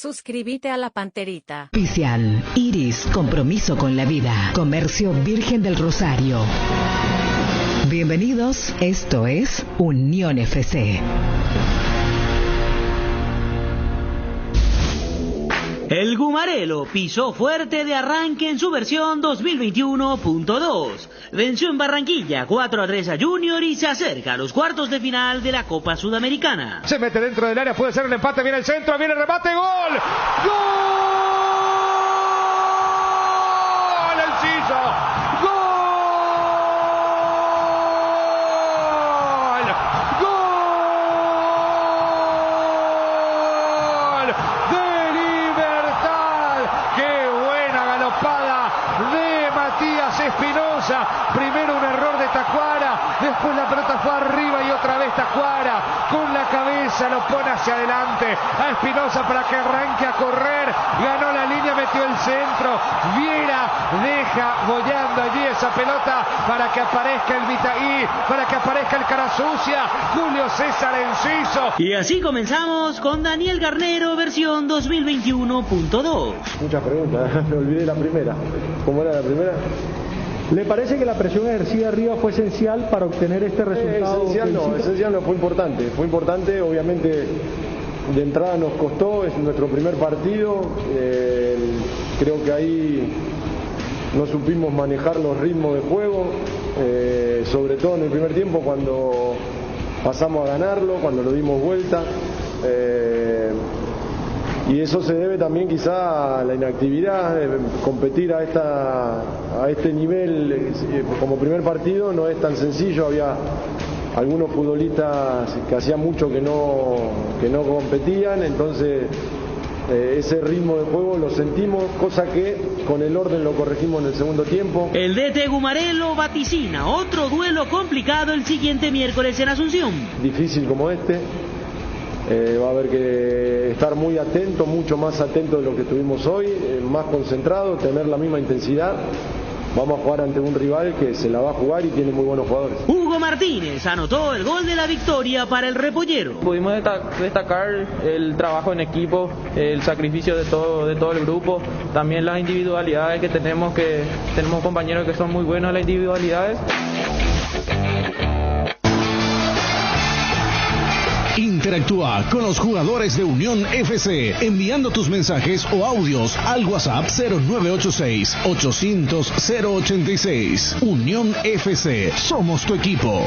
Suscríbete a La Panterita. Oficial, Iris, compromiso con la vida. Comercio Virgen del Rosario. Bienvenidos, esto es Unión FC. El Gumarelo pisó fuerte de arranque en su versión 2021.2. Venció en Barranquilla 4-3 a Junior y se acerca a los cuartos de final de la Copa Sudamericana. Se mete dentro del área, puede ser el empate, viene el centro, viene el remate, ¡gol! ¡Gol! ¡El Ciso! ¡Gol! ¡Gol! ¡De Libertad! ¡Qué buena galopada de Matías Espinosa! Primero un error de Tacuara, después la pelota fue arriba y otra vez Tacuara con la cabeza lo pone hacia adelante a Espinosa para que arranque a correr, ganó la línea, metió el centro, Viera deja bollando allí esa pelota para que aparezca el Vitaí, para que aparezca el cara sucia, Julio César Enciso. Y así comenzamos con Daniel Garnero versión 2021.2. Muchas preguntas, me olvidé la primera. ¿Cómo era la primera? ¿Le parece que la presión ejercida arriba fue esencial para obtener este resultado? Esencial no, fue importante, obviamente de entrada nos costó, es nuestro primer partido, creo que ahí no supimos manejar los ritmos de juego, sobre todo en el primer tiempo cuando pasamos a ganarlo, cuando lo dimos vuelta. Y eso se debe también quizá a la inactividad, competir a este nivel como primer partido no es tan sencillo, había algunos futbolistas que hacía mucho que no competían, entonces ese ritmo de juego lo sentimos, cosa que con el orden lo corregimos en el segundo tiempo. El DT Gumarelo vaticina otro duelo complicado el siguiente miércoles en Asunción. Difícil como este. Va a haber que estar muy atento, mucho más atento de lo que estuvimos hoy, más concentrado, tener la misma intensidad. Vamos a jugar ante un rival que se la va a jugar y tiene muy buenos jugadores. Hugo Martínez anotó el gol de la victoria para el repollero. Pudimos destacar el trabajo en equipo, el sacrificio de todo el grupo, también las individualidades que tenemos compañeros que son muy buenos en las individualidades. Interactúa con los jugadores de Unión FC enviando tus mensajes o audios al WhatsApp 0986-800-086. Unión FC, somos tu equipo.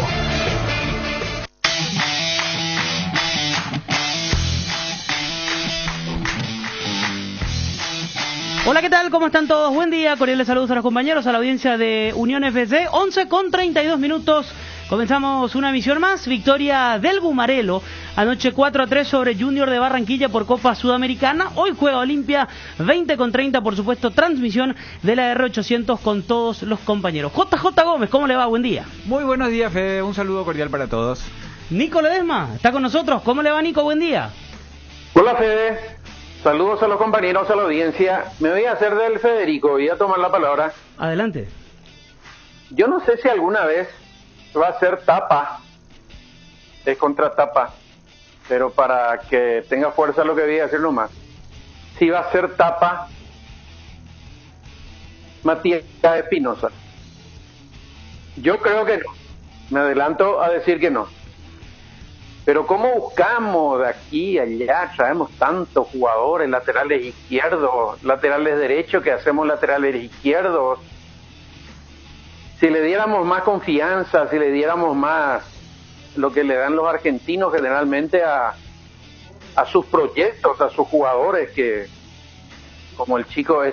Hola, ¿qué tal? ¿Cómo están todos? Buen día, cordiales saludos a los compañeros, a la audiencia de Unión FC, 11:32. Comenzamos una emisión más, victoria del Gumarelo, anoche 4-3 sobre Junior de Barranquilla por Copa Sudamericana. Hoy juega Olimpia, 20:30, por supuesto, transmisión de la R800 con todos los compañeros. JJ Gómez, ¿cómo le va? Buen día. Muy buenos días, Fede, un saludo cordial para todos. Nico Ledesma, está con nosotros, ¿cómo le va, Nico? Buen día. Hola, Fede, saludos a los compañeros, a la audiencia. Me voy a hacer del Federico, voy a tomar la palabra. Adelante. Yo no sé si alguna vez va a ser tapa, es contra tapa, pero para que tenga fuerza lo que voy a decir nomás, si va a ser tapa Matías Espinosa. Yo creo que no, me adelanto a decir que no, pero ¿cómo buscamos de aquí a allá? Traemos tantos jugadores, laterales izquierdos, laterales derechos, que hacemos laterales izquierdos. Si le diéramos más confianza, si le diéramos más lo que le dan los argentinos generalmente a sus proyectos, a sus jugadores, que como el chico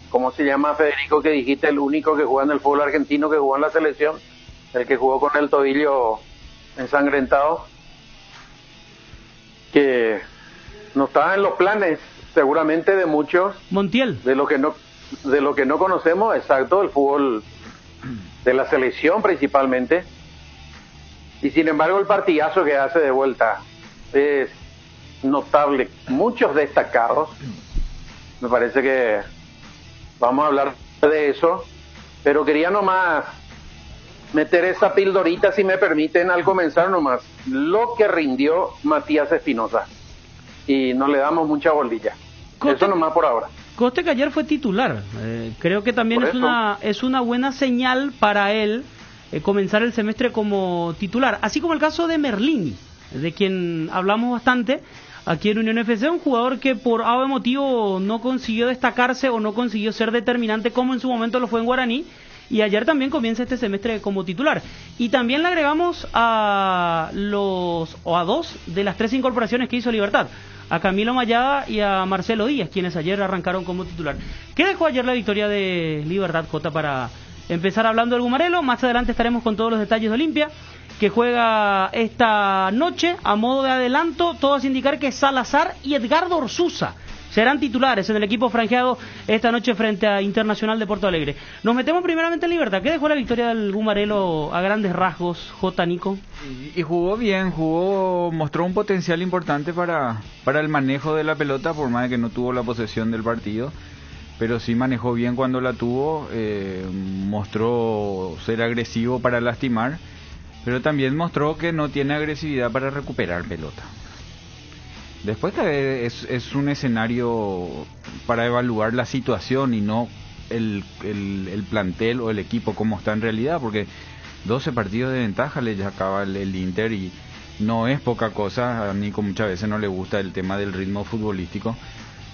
¿cómo se llama, Federico, que dijiste, el único que juega en el fútbol argentino, que jugó en la selección, el que jugó con el tobillo ensangrentado, que no estaba en los planes seguramente de muchos, Montiel, de lo que no conocemos, exacto, el fútbol de la selección principalmente, y sin embargo el partidazo que hace de vuelta es notable, muchos destacados. Me parece que vamos a hablar de eso, pero quería nomás meter esa pildorita, si me permiten, al comenzar nomás, lo que rindió Matías Espinosa. y no le damos mucha bolilla. Eso nomás por ahora. Coste que ayer fue titular. Creo que también es una buena señal para él comenzar el semestre como titular. Así como el caso de Merlini, de quien hablamos bastante aquí en Unión FC, un jugador que por algún motivo no consiguió destacarse o no consiguió ser determinante como en su momento lo fue en Guaraní, y ayer también comienza este semestre como titular. Y también le agregamos a dos de las 3 incorporaciones que hizo Libertad, a Camilo Mayada y a Marcelo Díaz, quienes ayer arrancaron como titular. ¿Qué dejó ayer la victoria de Libertad, Jota, para empezar hablando del Gumarelo? Más adelante estaremos con todos los detalles de Olimpia, que juega esta noche. A modo de adelanto, todo hace indicar que Salazar y Edgardo Orsuza serán titulares en el equipo franjeado esta noche frente a Internacional de Porto Alegre. Nos metemos primeramente en Libertad. ¿Qué dejó la victoria del Gumarelo a grandes rasgos, J. Nico? Y jugó bien, mostró un potencial importante para el manejo de la pelota, por más de que no tuvo la posesión del partido, pero sí manejó bien cuando la tuvo, mostró ser agresivo para lastimar, pero también mostró que no tiene agresividad para recuperar pelota. Después es un escenario para evaluar la situación y no el plantel o el equipo como está en realidad, porque 12 partidos de ventaja le acaba el Inter y no es poca cosa. A Nico muchas veces no le gusta el tema del ritmo futbolístico,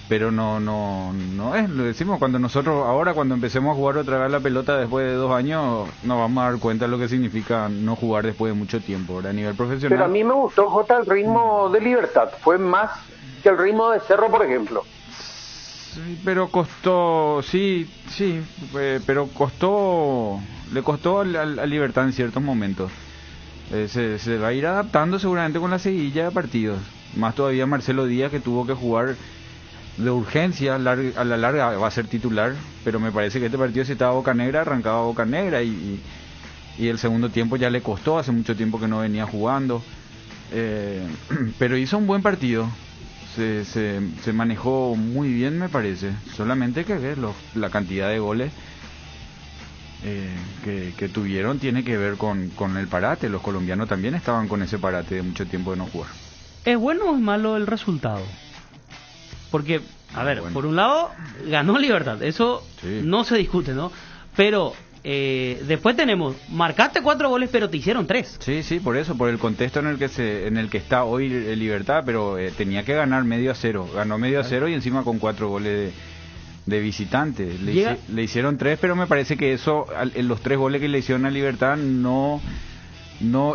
pero no es, lo decimos, cuando empecemos a jugar otra vez la pelota después de 2 años, nos vamos a dar cuenta de lo que significa no jugar después de mucho tiempo, ¿verdad? A nivel profesional. Pero a mí me gustó, Jota, el ritmo de Libertad, fue más que el ritmo de Cerro, por ejemplo. Sí, pero costó, pero le costó a Libertad en ciertos momentos. Se va a ir adaptando seguramente con la seguilla de partidos, más todavía Marcelo Díaz, que tuvo que jugar de urgencia, a la larga va a ser titular, pero me parece que este partido, si estaba Boca Negra, arrancaba Boca Negra, y el segundo tiempo ya le costó, hace mucho tiempo que no venía jugando, pero hizo un buen partido, se manejó muy bien, me parece. Solamente que ver la cantidad de goles que tuvieron tiene que ver con el parate. Los colombianos también estaban con ese parate de mucho tiempo de no jugar. ¿Es bueno o es malo el resultado? Porque, a ver, por un lado, ganó Libertad, eso sí, no se discute, ¿no? Pero después tenemos, marcaste 4 goles, pero te hicieron 3. Sí, por eso, por el contexto en el que está hoy Libertad, pero tenía que ganar 1-0, ganó 1-0 y encima con 4 goles de visitante. Le hicieron 3, pero me parece que eso, los 3 goles que le hicieron a Libertad no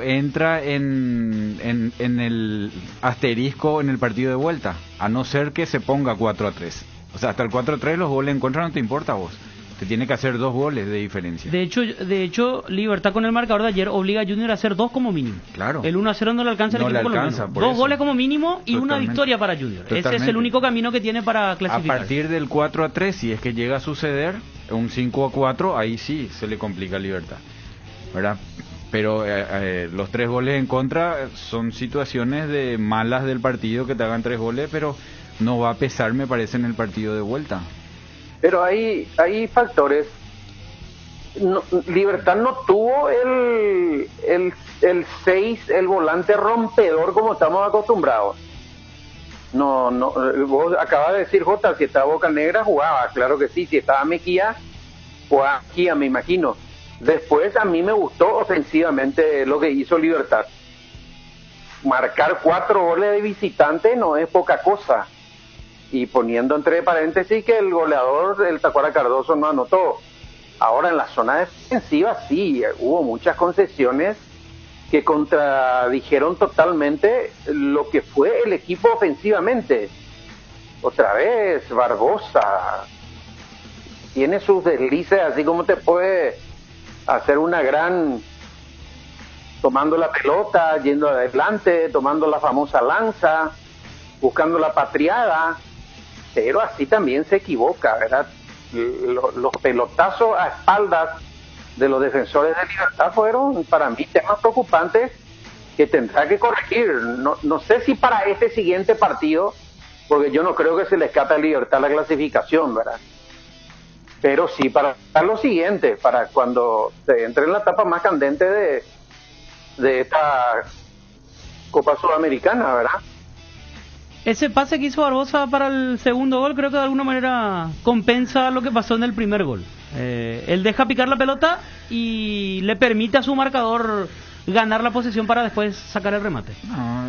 entra en el asterisco en el partido de vuelta, a no ser que se ponga 4-3. O sea, hasta el 4-3 los goles en contra no te importa a vos. Te tiene que hacer 2 goles de diferencia. De hecho, Libertad con el marcador de ayer obliga a Junior a hacer 2 como mínimo. Claro. El 1-0 no le alcanza al equipo colombiano. 2 goles como mínimo y una victoria para Junior. Totalmente. Ese es el único camino que tiene para clasificar. A partir del 4-3, si es que llega a suceder un 5-4, ahí sí se le complica a Libertad, ¿verdad? Pero los 3 goles en contra son situaciones de malas del partido, que te hagan 3 goles, pero no va a pesar, me parece, en el partido de vuelta. Pero hay factores. Libertad no tuvo el 6, el volante rompedor como estamos acostumbrados. No, vos acabas de decir, Jota, si estaba Boca Negra jugaba, claro que sí. Si estaba Mejía, jugaba Mejía, me imagino. Después a mí me gustó ofensivamente lo que hizo Libertad. Marcar 4 goles de visitante no es poca cosa. Y poniendo entre paréntesis que el goleador, el Tacuara Cardoso, no anotó. Ahora en la zona defensiva sí, hubo muchas concesiones que contradijeron totalmente lo que fue el equipo ofensivamente. Otra vez, Barbosa tiene sus deslices, así como te puede hacer una gran, tomando la pelota, yendo adelante, tomando la famosa lanza, buscando la patriada, pero así también se equivoca, ¿verdad? Los pelotazos a espaldas de los defensores de Libertad fueron para mí temas preocupantes que tendrá que corregir. No sé si para este siguiente partido, porque yo no creo que se le escape a Libertad la clasificación, ¿verdad? Pero sí para lo siguiente, para cuando se entre en la etapa más candente de esta Copa Sudamericana, ¿verdad? Ese pase que hizo Barbosa para el segundo gol creo que de alguna manera compensa lo que pasó en el primer gol. Él deja picar la pelota y le permite a su marcador ganar la posesión para después sacar el remate. No,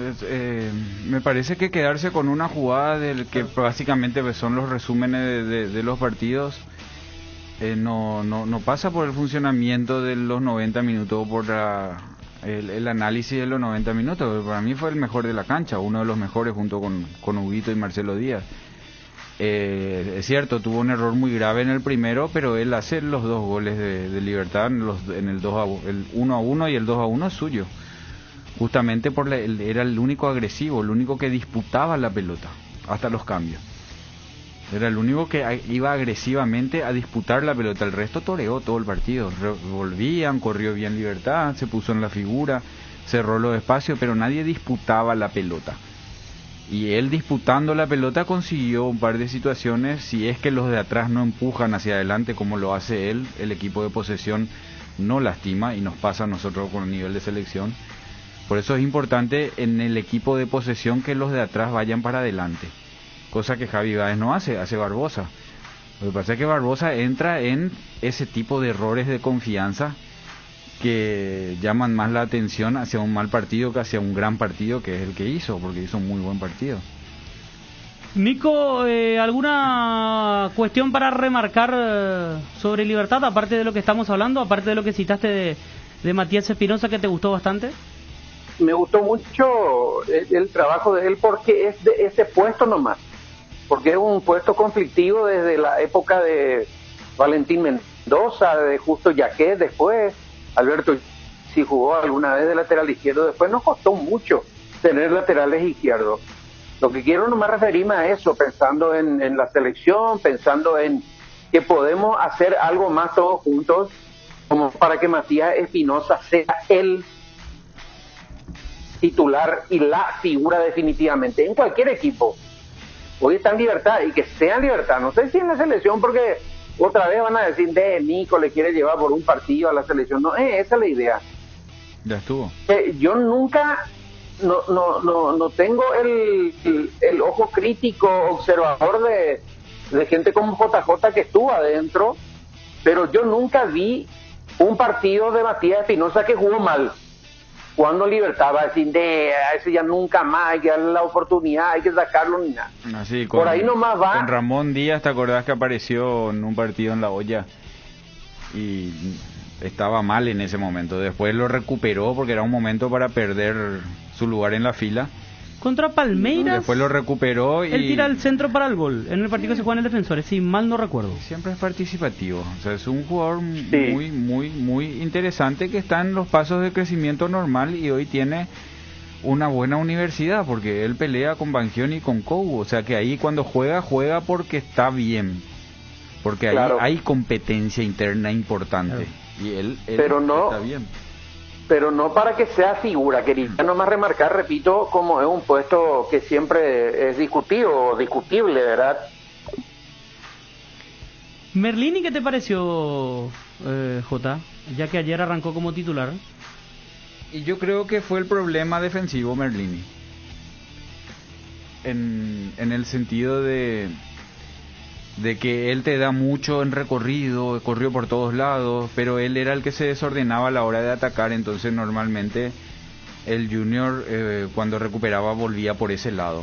me parece que quedarse con una jugada del que básicamente son los resúmenes de los partidos no pasa por el funcionamiento de los 90 minutos, por el análisis de los 90 minutos. Para mí fue el mejor de la cancha, uno de los mejores junto con Huguito y Marcelo Díaz. Es cierto, tuvo un error muy grave en el primero, pero él hace los dos goles de Libertad en el 1-1 y el 2-1 es suyo. Justamente era el único agresivo, el único que disputaba la pelota, hasta los cambios. Era el único que iba agresivamente a disputar la pelota. El resto toreó todo el partido. Volvían, corrió bien Libertad, se puso en la figura, cerró los espacios, pero nadie disputaba la pelota. Y él disputando la pelota consiguió un par de situaciones. Si es que los de atrás no empujan hacia adelante como lo hace él, el equipo de posesión no lastima, y nos pasa a nosotros con el nivel de selección. Por eso es importante en el equipo de posesión que los de atrás vayan para adelante, cosa que Javi Báez no hace Barbosa. Lo que pasa es que Barbosa entra en ese tipo de errores de confianza que llaman más la atención hacia un mal partido que hacia un gran partido, que es el que hizo, porque hizo un muy buen partido. Nico, ¿alguna cuestión para remarcar sobre Libertad, aparte de lo que estamos hablando, aparte de lo que citaste de Matías Espinosa, que te gustó bastante? Me gustó mucho el trabajo de él, porque es de ese puesto nomás, porque es un puesto conflictivo desde la época de Valentín Mendoza, de Justo Yaquet, después Alberto si jugó alguna vez de lateral izquierdo, después nos costó mucho tener laterales izquierdos. Lo que quiero nomás referirme a eso, pensando en la selección, pensando en que podemos hacer algo más todos juntos, como para que Matías Espinosa sea el titular y la figura definitivamente en cualquier equipo. Hoy está en Libertad, y que sea en Libertad, no sé si en la selección, porque otra vez van a decir Nico le quiere llevar por un partido a la selección. No, esa es la idea. Ya estuvo. Yo nunca no tengo el ojo crítico, observador de gente como JJ que estuvo adentro, pero yo nunca vi un partido de Matías Espinosa que jugó mal. Cuando Libertad va a decir, a ese ya nunca más, hay que darle la oportunidad, hay que sacarlo, ni nada. Así, por ahí nomás va. Con Ramón Díaz, ¿te acordás que apareció en un partido en La Olla? Y estaba mal en ese momento. Después lo recuperó porque era un momento para perder su lugar en la fila. Contra Palmeiras. Después lo recuperó y él tira el centro para el gol en el partido que se juega en el Defensor, si mal no recuerdo. Siempre es participativo. O sea, es un jugador muy interesante, que está en los pasos de crecimiento normal, y hoy tiene una buena universidad, porque él pelea con Bangioni y con Cobo. O sea, que ahí cuando juega porque está bien, porque ahí hay competencia interna importante. Y él pero no está bien. Pero no para que sea figura. Quería nomás remarcar, repito, como es un puesto que siempre es discutible, ¿verdad? Merlini, ¿qué te pareció, Jota? Ya que ayer arrancó como titular. Y yo creo que fue el problema defensivo Merlini. En el sentido de que él te da mucho en recorrido, corrió por todos lados, pero él era el que se desordenaba a la hora de atacar. Entonces normalmente el Junior cuando recuperaba volvía por ese lado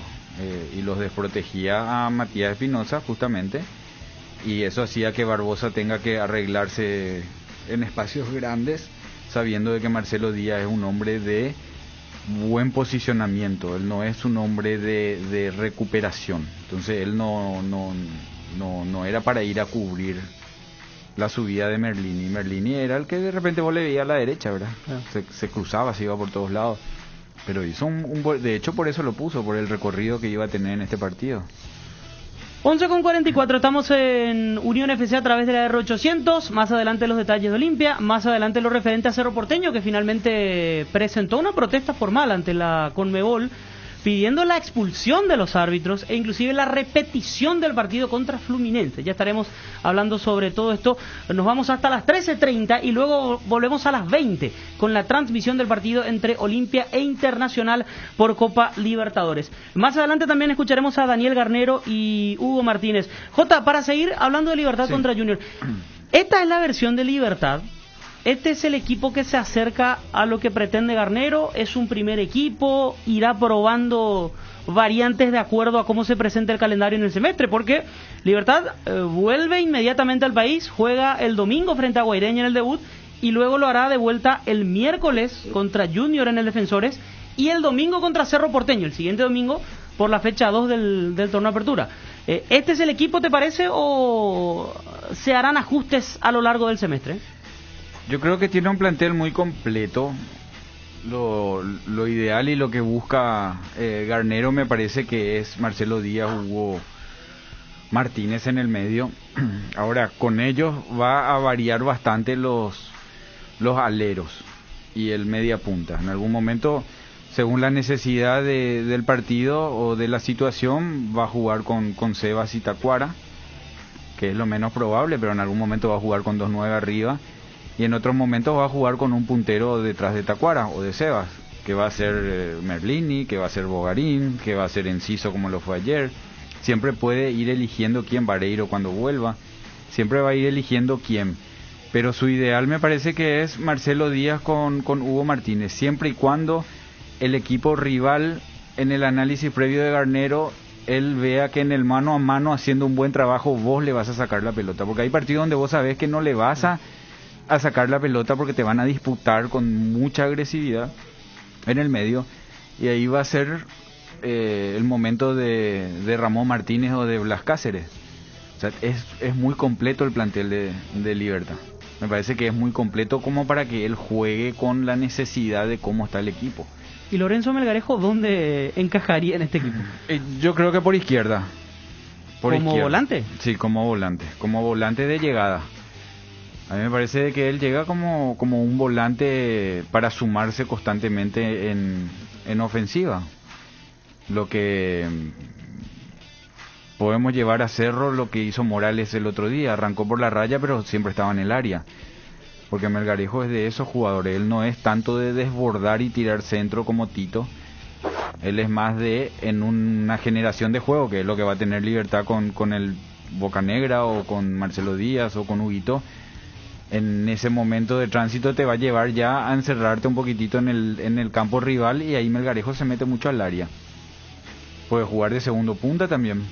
y los desprotegía a Matías Espinosa justamente, y eso hacía que Barbosa tenga que arreglarse en espacios grandes, sabiendo de que Marcelo Díaz es un hombre de buen posicionamiento. Él no es un hombre de recuperación, entonces él no era para ir a cubrir la subida de Merlini. Merlini era el que de repente vos le veías a la derecha, ¿verdad? Se cruzaba, se iba por todos lados, pero hizo de hecho por eso lo puso, por el recorrido que iba a tener en este partido. 11:44, estamos en Unión FC a través de la R800. Más adelante los detalles de Olimpia, más adelante lo referente a Cerro Porteño, que finalmente presentó una protesta formal ante la Conmebol pidiendo la expulsión de los árbitros e inclusive la repetición del partido contra Fluminense. Ya estaremos hablando sobre todo esto. Nos vamos hasta las 13:30 y luego volvemos a las 20 con la transmisión del partido entre Olimpia e Internacional por Copa Libertadores. Más adelante también escucharemos a Daniel Garnero y Hugo Martínez. Jota, para seguir hablando de Libertad contra Junior, esta es la versión de Libertad. Este es el equipo que se acerca a lo que pretende Garnero. Es un primer equipo, irá probando variantes de acuerdo a cómo se presenta el calendario en el semestre, porque Libertad vuelve inmediatamente al país, juega el domingo frente a Guaireña en el debut y luego lo hará de vuelta el miércoles contra Junior en el Defensores y el domingo contra Cerro Porteño, el siguiente domingo por la fecha 2 del torneo de apertura. ¿Este es el equipo, te parece, o se harán ajustes a lo largo del semestre? Yo creo que tiene un plantel muy completo. Lo ideal y lo que busca Garnero me parece que es Marcelo Díaz, Hugo Martínez en el medio. Ahora, con ellos va a variar bastante los aleros y el media punta. En algún momento, según la necesidad del partido o de la situación, va a jugar con Sebas y Tacuara, que es lo menos probable, pero en algún momento va a jugar con 2-9 arriba. Y en otros momentos va a jugar con un puntero detrás de Tacuara o de Sebas, que va a ser Merlini, que va a ser Bogarín, que va a ser Enciso como lo fue ayer. Siempre puede ir eligiendo quién, Vareiro cuando vuelva, siempre va a ir eligiendo quién. Pero su ideal me parece que es Marcelo Díaz con Hugo Martínez, siempre y cuando el equipo rival en el análisis previo de Garnero, él vea que en el mano a mano haciendo un buen trabajo vos le vas a sacar la pelota, porque hay partidos donde vos sabés que no le vas a sacar la pelota porque te van a disputar con mucha agresividad en el medio y ahí va a ser el momento de Ramón Martínez o de Blas Cáceres. O sea, es muy completo el plantel de Libertad. Me parece que es muy completo como para que él juegue con la necesidad de cómo está el equipo. ¿Y Lorenzo Melgarejo dónde encajaría en este equipo? Yo creo que por izquierda. ¿Como volante? Sí, como volante de llegada. A mí me parece que él llega como un volante para sumarse constantemente en ofensiva. Lo que podemos llevar a Cerro, lo que hizo Morales el otro día. Arrancó por la raya, pero siempre estaba en el área. Porque Melgarejo es de esos jugadores. Él no es tanto de desbordar y tirar centro como Tito. Él es más en una generación de juego, que es lo que va a tener Libertad con el Bocanegra o con Marcelo Díaz o con Huguito. En ese momento de tránsito te va a llevar ya a encerrarte un poquitito en el campo rival y ahí Melgarejo se mete mucho al área. Puede jugar de segundo punta también.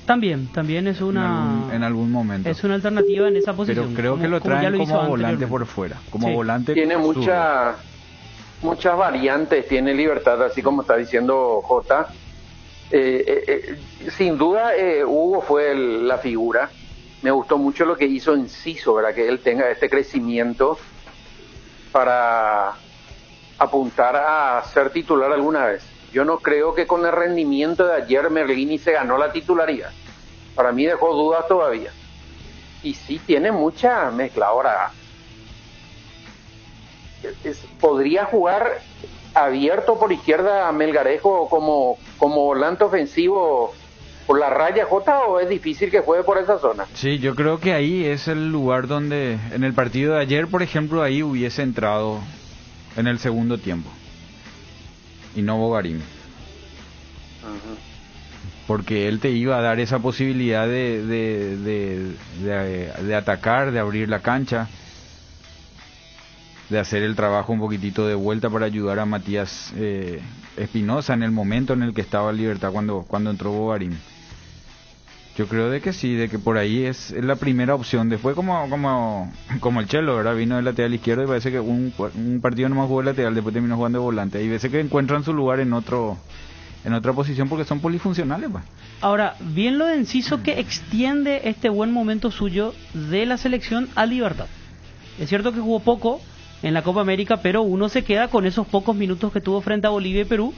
También es una... En algún momento. Es una alternativa en esa posición. Pero creo que lo traen como volante por fuera. Como volante. Tiene muchas variantes, tiene Libertad, así como está diciendo Jota. Sin duda, Hugo fue la figura. Me gustó mucho lo que hizo Enciso, ¿verdad? Que él tenga este crecimiento para apuntar a ser titular alguna vez. Yo no creo que con el rendimiento de ayer Merlini se ganó la titularidad. Para mí dejó dudas todavía. Y sí tiene mucha mezcla. Ahora, ¿podría jugar abierto por izquierda a Melgarejo como volante ofensivo por la raya, Jota, o es difícil que juegue por esa zona? Sí, yo creo que ahí es el lugar donde en el partido de ayer, por ejemplo, ahí hubiese entrado en el segundo tiempo y no Bogarín. Porque él te iba a dar esa posibilidad de atacar, de abrir la cancha, de hacer el trabajo un poquitito de vuelta para ayudar a Matías Espinosa en el momento en el que estaba en Libertad cuando entró Bogarín. Yo creo de que sí, de que por ahí es la primera opción. Después como el Chelo, ¿verdad? Vino del lateral izquierdo y parece que un partido nomás jugó el lateral, después terminó jugando de volante. Hay veces que encuentran su lugar en otra posición porque son polifuncionales, pues. Ahora, bien lo de Enciso que extiende este buen momento suyo de la selección a Libertad. Es cierto que jugó poco en la Copa América, pero uno se queda con esos pocos minutos que tuvo frente a Bolivia y Perú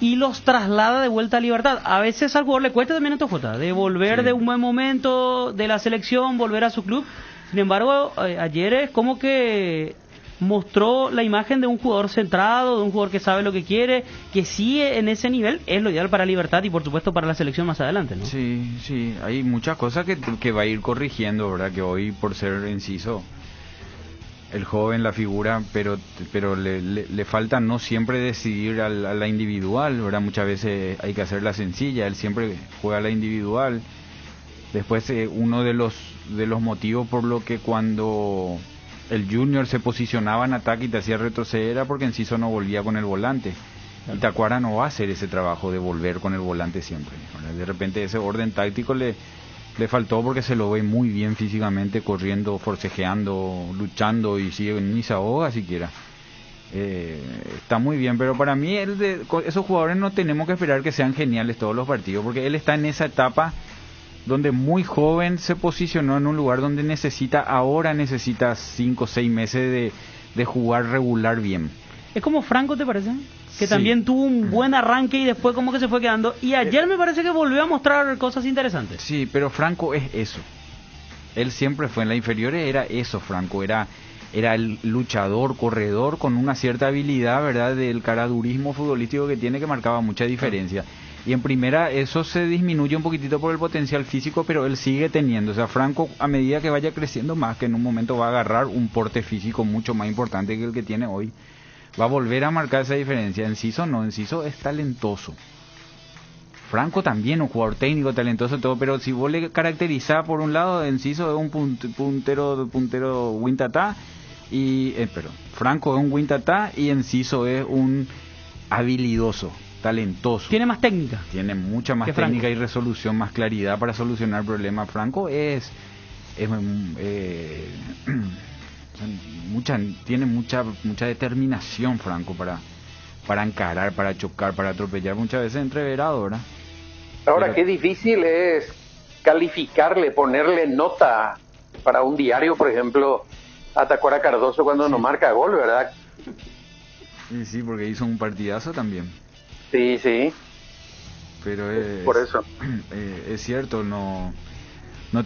y los traslada de vuelta a Libertad. A veces al jugador le cuesta también esto, Jota, de volver de un buen momento de la selección, volver a su club. Sin embargo, ayer es como que mostró la imagen de un jugador centrado, de un jugador que sabe lo que quiere, que sigue en ese nivel, es lo ideal para Libertad y por supuesto para la selección más adelante, ¿no? Sí, hay muchas cosas que va a ir corrigiendo, ¿verdad? Que hoy, por ser Enciso, el joven, la figura, pero le falta no siempre decidir a la individual, ¿verdad? Muchas veces hay que hacer la sencilla, él siempre juega a la individual. Después uno de los motivos por lo que cuando el Junior se posicionaba en ataque y te hacía retroceder era porque Enciso no volvía con el volante. Y Tacuara no va a hacer ese trabajo de volver con el volante siempre, ¿verdad? De repente ese orden táctico le faltó porque se lo ve muy bien físicamente, corriendo, forcejeando, luchando y sigue, ni se ahoga siquiera. Está muy bien, pero para mí esos jugadores no tenemos que esperar que sean geniales todos los partidos, porque él está en esa etapa donde muy joven se posicionó en un lugar donde necesita 5 o 6 meses de jugar regular bien. Es como Franco, ¿te parece? Que Sí. también tuvo un buen arranque y después como que se fue quedando. Y ayer me parece que volvió a mostrar cosas interesantes. Sí, pero Franco es eso. Él siempre fue en las inferiores, era eso, Franco. Era el luchador, corredor, con una cierta habilidad, ¿verdad? Del caradurismo futbolístico que tiene, que marcaba mucha diferencia. Y en primera eso se disminuye un poquitito por el potencial físico, pero él sigue teniendo. O sea, Franco, a medida que vaya creciendo más, que en un momento va a agarrar un porte físico mucho más importante que el que tiene hoy, va a volver a marcar esa diferencia. Enciso no, Enciso es talentoso. Franco también, un jugador técnico, talentoso, todo, pero si vos le caracterizás por un lado, Enciso es un puntero Wintatá, Franco es un Wintatá y Enciso es un habilidoso, talentoso. Tiene más técnica. Tiene mucha más que técnica Franco. y resolución, más claridad para solucionar problemas. Franco tiene mucha determinación, Franco, para encarar, para chocar, para atropellar, muchas veces entreverado, ¿verdad? Ahora, Pero qué difícil es calificarle, ponerle nota para un diario, por ejemplo, a Tacuara Cardoso cuando no marca gol, ¿verdad? Sí, porque hizo un partidazo también. Sí. Pero Por eso. es cierto, no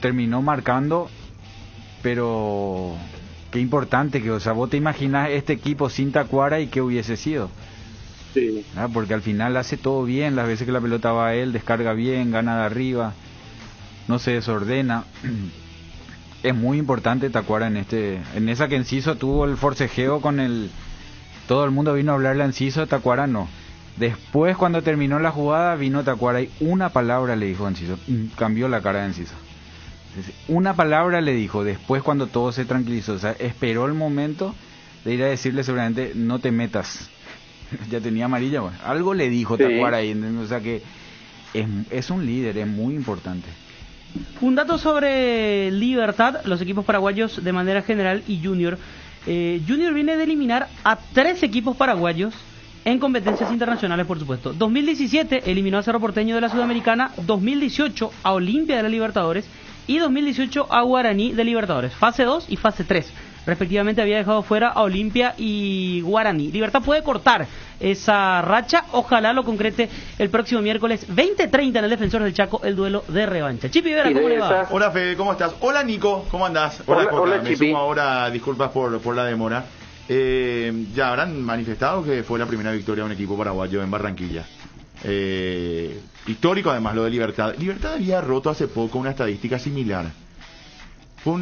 terminó marcando, pero qué importante que, o sea, vos te imaginás este equipo sin Tacuara y qué hubiese sido. Sí. Porque al final hace todo bien, las veces que la pelota va a él, descarga bien, gana de arriba, no se desordena. Es muy importante Tacuara en esa que Enciso tuvo el forcejeo con todo el mundo vino a hablarle a Enciso, Tacuara no. Después, cuando terminó la jugada, vino Tacuara y una palabra le dijo a Enciso, cambió la cara de Enciso. Una palabra le dijo, después cuando todo se tranquilizó, o sea, esperó el momento de ir a decirle seguramente, no te metas. Ya tenía amarilla, bueno. Algo le dijo Tacuara ahí, o sea que es un líder, es muy importante. Un dato sobre Libertad, los equipos paraguayos de manera general y Junior. Junior viene de eliminar a 3 equipos paraguayos en competencias internacionales, por supuesto. 2017 eliminó a Cerro Porteño de la Sudamericana, 2018 a Olimpia de la Libertadores y 2018 a Guaraní de Libertadores. Fase 2 y fase 3. Respectivamente había dejado fuera a Olimpia y Guaraní. Libertad puede cortar esa racha, ojalá lo concrete el próximo miércoles 20:30 en el Defensor del Chaco, el duelo de revancha. Chipi Vera, ¿cómo le va? Hola Fede, ¿cómo estás? Hola Nico, ¿cómo andás? Hola, Me Chipi. sumo ahora, disculpas por la demora. Ya habrán manifestado que fue la primera victoria de un equipo paraguayo en Barranquilla. Histórico además lo de Libertad. Libertad había roto hace poco una estadística similar. Fue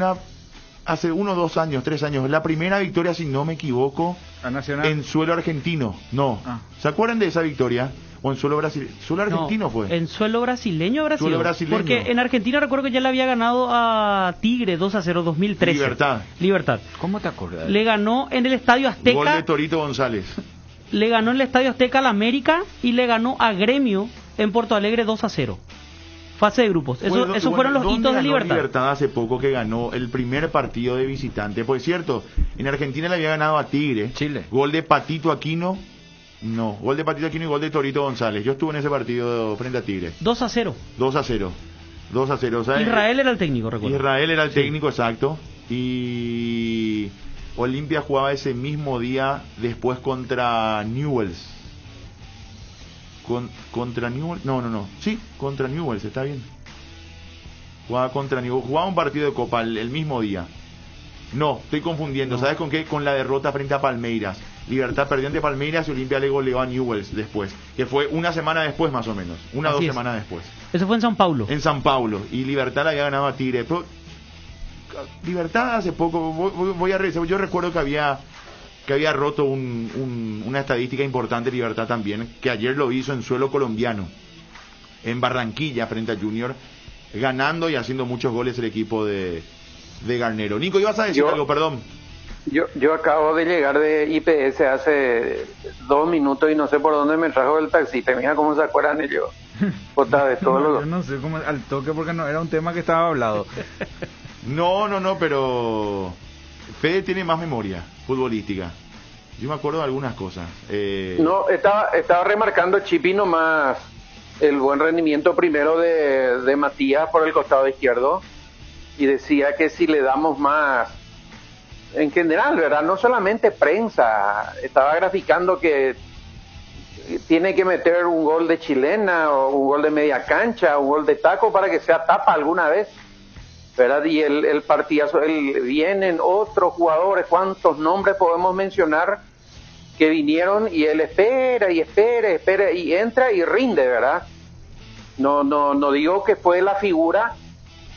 hace 1, 2 años, 3 años, la primera victoria, si no me equivoco, ¿A Nacional? en suelo argentino. No. ¿Se acuerdan de esa victoria? ¿O en suelo brasileño? Suelo argentino fue. En suelo brasileño, Brasil. Suelo brasileño. Porque en Argentina recuerdo que ya le había ganado a Tigre 2-0 2013. Libertad. ¿Cómo te acuerdas? Le ganó en el Estadio Azteca. Gol de Torito González. Le ganó en el Estadio Azteca al América y le ganó a Gremio en Porto Alegre 2-0. Fase de grupos. Esos fueron los hitos de Libertad. Libertad hace poco que ganó el primer partido de visitante. Pues cierto, en Argentina le había ganado a Tigre. Chile. Gol de Patito Aquino. No, gol de Patito Aquino y gol de Torito González. Yo estuve en ese partido frente a Tigre. 2-0. 2-0. O sea, Israel era el técnico, recuerdo. Israel era el técnico, exacto. Y Olimpia jugaba ese mismo día después contra Newell's. Contra Newell's, no, sí, contra Newell's, está bien. Jugaba contra Newell's, jugaba un partido de Copa el mismo día. No, estoy confundiendo. ¿Sabes con qué? Con la derrota frente a Palmeiras. Libertad perdió ante Palmeiras y Olimpia le goleó a Newell's después, que fue una semana después más o menos, una o 2 semanas después. Eso fue en San Paulo. En San Paulo, y Libertad le había ganado a Tigre. Pero Libertad hace poco, voy a revisar, yo recuerdo que había roto una estadística importante Libertad también, que ayer lo hizo en suelo colombiano, en Barranquilla frente a Junior, ganando y haciendo muchos goles el equipo de Garnero. Nico, ibas a decir algo, perdón. Yo acabo de llegar de IPS hace 2 minutos y no sé por dónde me trajo el taxista. Mira cómo se acuerdan ellos. De todos yo no sé cómo al toque porque no era un tema que estaba hablado. No, pero Fede tiene más memoria futbolística. Yo me acuerdo de algunas cosas. No, estaba remarcando Chipi nomás el buen rendimiento primero de Matías por el costado izquierdo, y decía que si le damos más, en general, ¿verdad? No solamente prensa, estaba graficando que tiene que meter un gol de chilena o un gol de media cancha, un gol de taco para que sea tapa alguna vez, ¿verdad? Y el partidazo, vienen otros jugadores, ¿cuántos nombres podemos mencionar que vinieron? Y él espera y entra y rinde, ¿verdad? No digo que fue la figura,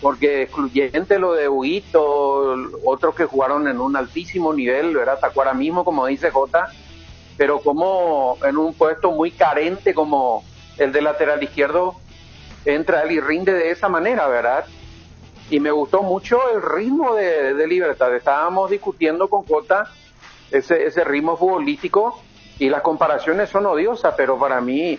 porque excluyente lo de Huguito, otros que jugaron en un altísimo nivel, ¿verdad? Tacuara mismo, como dice Jota, pero como en un puesto muy carente como el de lateral izquierdo, entra él y rinde de esa manera, ¿verdad? Y me gustó mucho el ritmo de Libertad. Estábamos discutiendo con Jota ese ritmo futbolístico, y las comparaciones son odiosas, pero para mí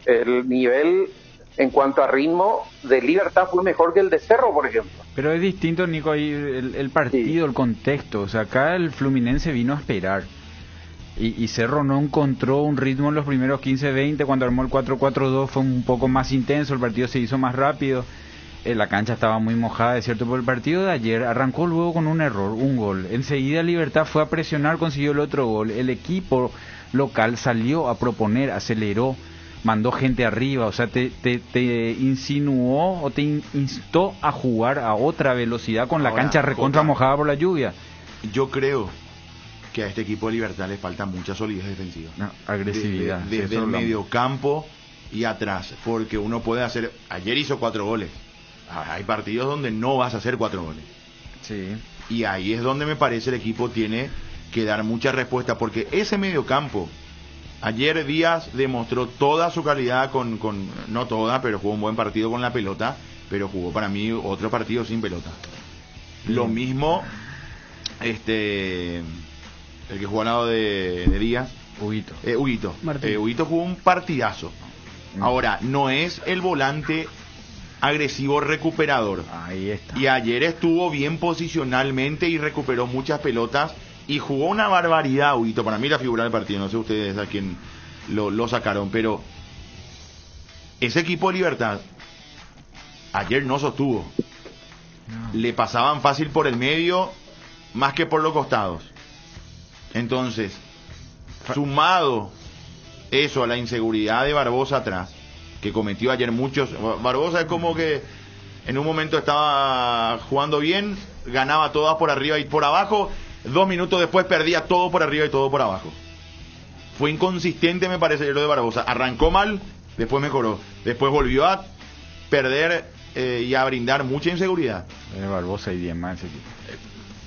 el nivel en cuanto a ritmo de Libertad fue mejor que el de Cerro, por ejemplo. Pero es distinto, Nico, ahí el partido, el contexto. O sea, acá el Fluminense vino a esperar. Y Cerro no encontró un ritmo en los primeros 15-20. Cuando armó el 4-4-2 fue un poco más intenso, el partido se hizo más rápido. La cancha estaba muy mojada, es cierto, pero el partido de ayer arrancó luego con un error, un gol. Enseguida Libertad fue a presionar, consiguió el otro gol. El equipo local salió a proponer, aceleró, mandó gente arriba, o sea, te insinuó o te instó a jugar a otra velocidad con la cancha recontra mojada por la lluvia. Yo creo que a este equipo de Libertad le falta mucha solidez defensiva. No, agresividad. Desde el mediocampo y atrás, porque uno puede hacer... Ayer hizo 4 goles. Hay partidos donde no vas a hacer 4 goles. Sí. Y ahí es donde me parece el equipo tiene que dar mucha respuesta, porque ese mediocampo, ayer Díaz demostró toda su calidad no toda, pero jugó un buen partido con la pelota, pero jugó para mí otro partido sin pelota. Lo mismo el que jugó al lado de Díaz, Huguito. Huguito jugó un partidazo. Ahora, no es el volante agresivo recuperador. Ahí está. Y ayer estuvo bien posicionalmente y recuperó muchas pelotas y jugó una barbaridad, Huguito. Para mí la figura del partido, no sé ustedes a quién lo sacaron, pero ese equipo de Libertad ayer no sostuvo. No. Le pasaban fácil por el medio más que por los costados. Entonces, sumado eso a la inseguridad de Barbosa atrás, que cometió ayer muchos... Barbosa es como que en un momento estaba jugando bien, ganaba todas por arriba y por abajo, 2 minutos después perdía todo por arriba y todo por abajo. Fue inconsistente, me parece, lo de Barbosa. Arrancó mal, después mejoró, después volvió a perder y a brindar mucha inseguridad. Barbosa y 10 más.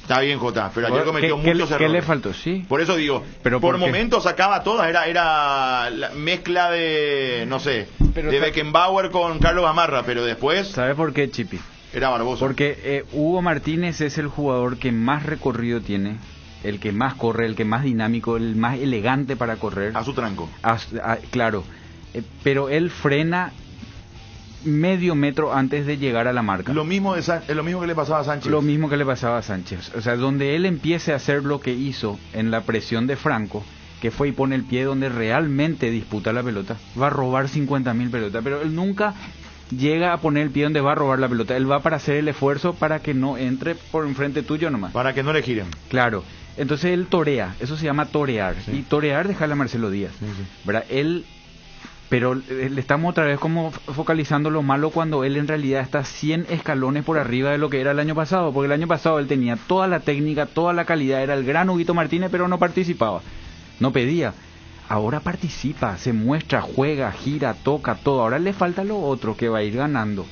Está bien, Jota, pero ayer cometió muchos errores. ¿Qué le faltó? Sí. Por eso digo, pero por momentos sacaba todas, era la mezcla de, no sé, de Beckenbauer con Carlos Gamarra, pero después... ¿Sabe por qué, Chipi? Era Barbosa. Porque Hugo Martínez es el jugador que más recorrido tiene, el que más corre, el que más dinámico, el más elegante para correr. A su tranco. Claro, pero él frena medio metro antes de llegar a la marca. Lo mismo que le pasaba a Sánchez. Lo mismo que le pasaba a Sánchez. O sea, donde él empiece a hacer lo que hizo en la presión de Franco, que fue y pone el pie donde realmente disputa la pelota, va a robar 50.000 pelotas, pero él nunca llega a poner el pie donde va a robar la pelota. Él va para hacer el esfuerzo para que no entre por enfrente tuyo nomás. Para que no le giren. Claro. Entonces él torea, eso se llama torear. Sí. Y torear dejarle a Marcelo Díaz. Sí. ¿Verdad? Él Pero le estamos otra vez como focalizando lo malo cuando él en realidad está 100 escalones por arriba de lo que era el año pasado, porque el año pasado él tenía toda la técnica, toda la calidad, era el gran Huguito Martínez, pero no participaba, no pedía. Ahora participa, se muestra, juega, gira, toca, todo. Ahora le falta lo otro, que va a ir ganando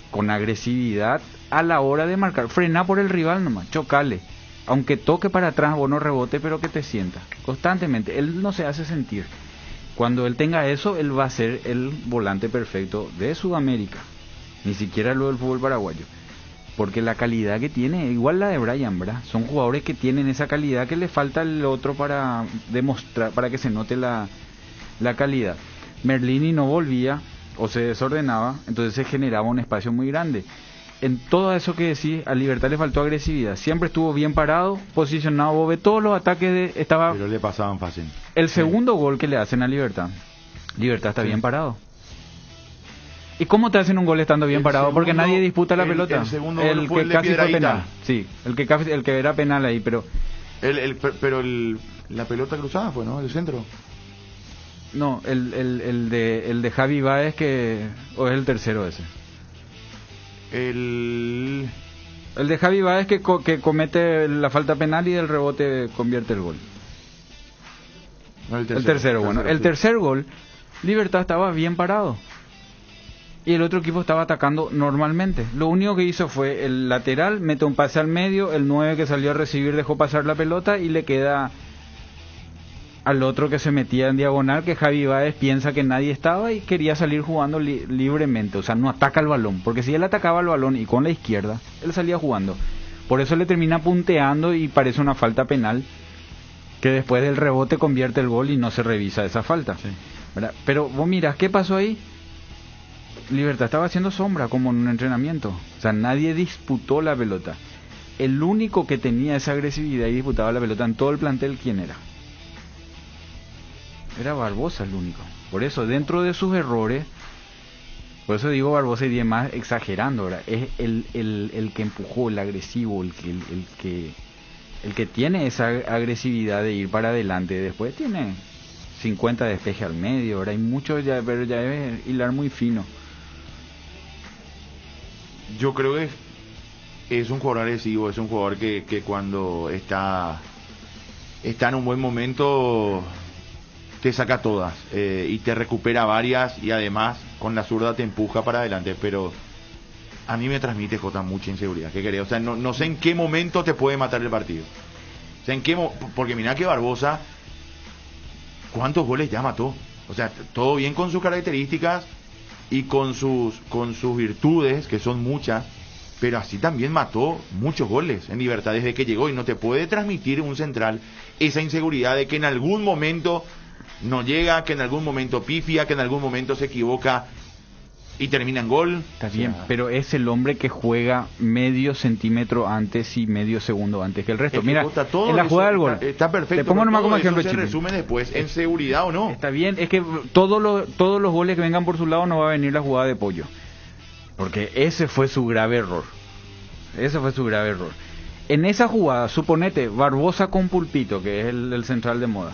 con agresividad a la hora de marcar. Frena por el rival nomás, chocale. Aunque toque para atrás, vos no rebote, pero que te sienta constantemente. Él no se hace sentir. Cuando él tenga eso, él va a ser el volante perfecto de Sudamérica. Ni siquiera lo del fútbol paraguayo. Porque la calidad que tiene, igual la de Brian, ¿verdad? Son jugadores que tienen esa calidad que le falta el otro para demostrar, para que se note la calidad. Merlini no volvía o se desordenaba, entonces se generaba un espacio muy grande. En todo eso que decís, a Libertad le faltó agresividad. Siempre estuvo bien parado, posicionado. Vos ves todos los ataques estaba. Pero le pasaban fácil. El segundo gol que le hacen a Libertad está bien parado. ¿Y cómo te hacen un gol estando bien parado? Porque nadie disputa la pelota. El segundo gol fue que el de casi fue Piedrahíta. penal. Sí, el que era penal ahí, pero La pelota cruzada fue, ¿no? El centro. no, el de Javi Báez, o es el tercero ese. El de Javi Báez que comete la falta penal y del rebote convierte el gol. No, el tercero, bueno. El tercer gol, Libertad estaba bien parado. Y el otro equipo estaba atacando normalmente. Lo único que hizo fue el lateral, mete un pase al medio, el 9 que salió a recibir dejó pasar la pelota y le queda al otro que se metía en diagonal, que Javi Báez piensa que nadie estaba y quería salir jugando libremente. O sea, no ataca el balón, porque si él atacaba el balón y con la izquierda, él salía jugando. Por eso le termina punteando y parece una falta penal, que después del rebote convierte el gol y no se revisa esa falta. Sí. ¿Verdad? Pero vos mirás, ¿qué pasó ahí? Libertad estaba haciendo sombra como en un entrenamiento. O sea, nadie disputó la pelota. El único que tenía esa agresividad y disputaba la pelota en todo el plantel, ¿quién era? Era Barbosa el único. Por eso, dentro de sus errores, por eso digo Barbosa y demás exagerando, ¿verdad? Es el que empujó, el agresivo, el que tiene esa agresividad de ir para adelante. Después tiene 50 despeje al medio, ¿verdad? Hay mucho, pero ya debe hilar muy fino. Yo creo que es un jugador agresivo, es un jugador que cuando está en un buen momento te saca todas y te recupera varias, y además con la zurda te empuja para adelante. Pero a mí me transmite, Jota, mucha inseguridad. ¿Qué querés? O sea, no sé en qué momento te puede matar el partido. O sea, porque mirá que Barbosa, ¿cuántos goles ya mató? O sea, todo bien con sus características y con sus virtudes, que son muchas, pero así también mató muchos goles en Libertad desde que llegó, y no te puede transmitir un central esa inseguridad de que en algún momento no llega, que en algún momento pifia, que en algún momento se equivoca y termina en gol. Está bien, pero es el hombre que juega medio centímetro antes y medio segundo antes que el resto. Mira, en la jugada del gol está perfecto. Te pongo nomás como ejemplo, se resume después en seguridad o no. Está bien, es que todos los goles que vengan por su lado no va a venir la jugada de Pollo, porque ese fue su grave error. En esa jugada, suponete Barbosa con Pulpito, que es el central de moda.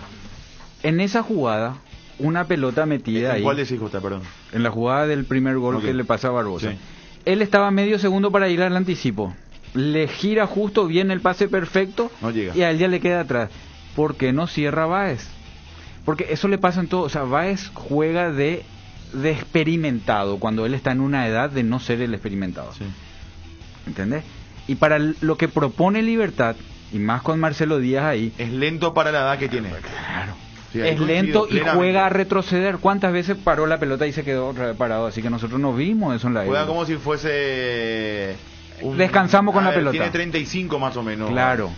En esa jugada, una pelota metida ahí. ¿Cuál decís, Jota, perdón? En la jugada del primer gol que le pasa a Barbosa. Sí. Él estaba medio segundo para ir al anticipo. Le gira justo, viene el pase perfecto, no llega. Y a él ya le queda atrás. ¿Por qué no cierra Báez? Porque eso le pasa en todo. O sea, Báez juega de experimentado cuando él está en una edad de no ser el experimentado. Sí. ¿Entendés? Y para lo que propone Libertad, y más con Marcelo Díaz ahí... Es lento para la edad que tiene. Claro. Sí, es lento y juega a retroceder. ¿Cuántas veces paró la pelota y se quedó parado? Así que nosotros no vimos eso en la juega como si fuese... Descansamos con la pelota. Tiene 35 más o menos. Claro.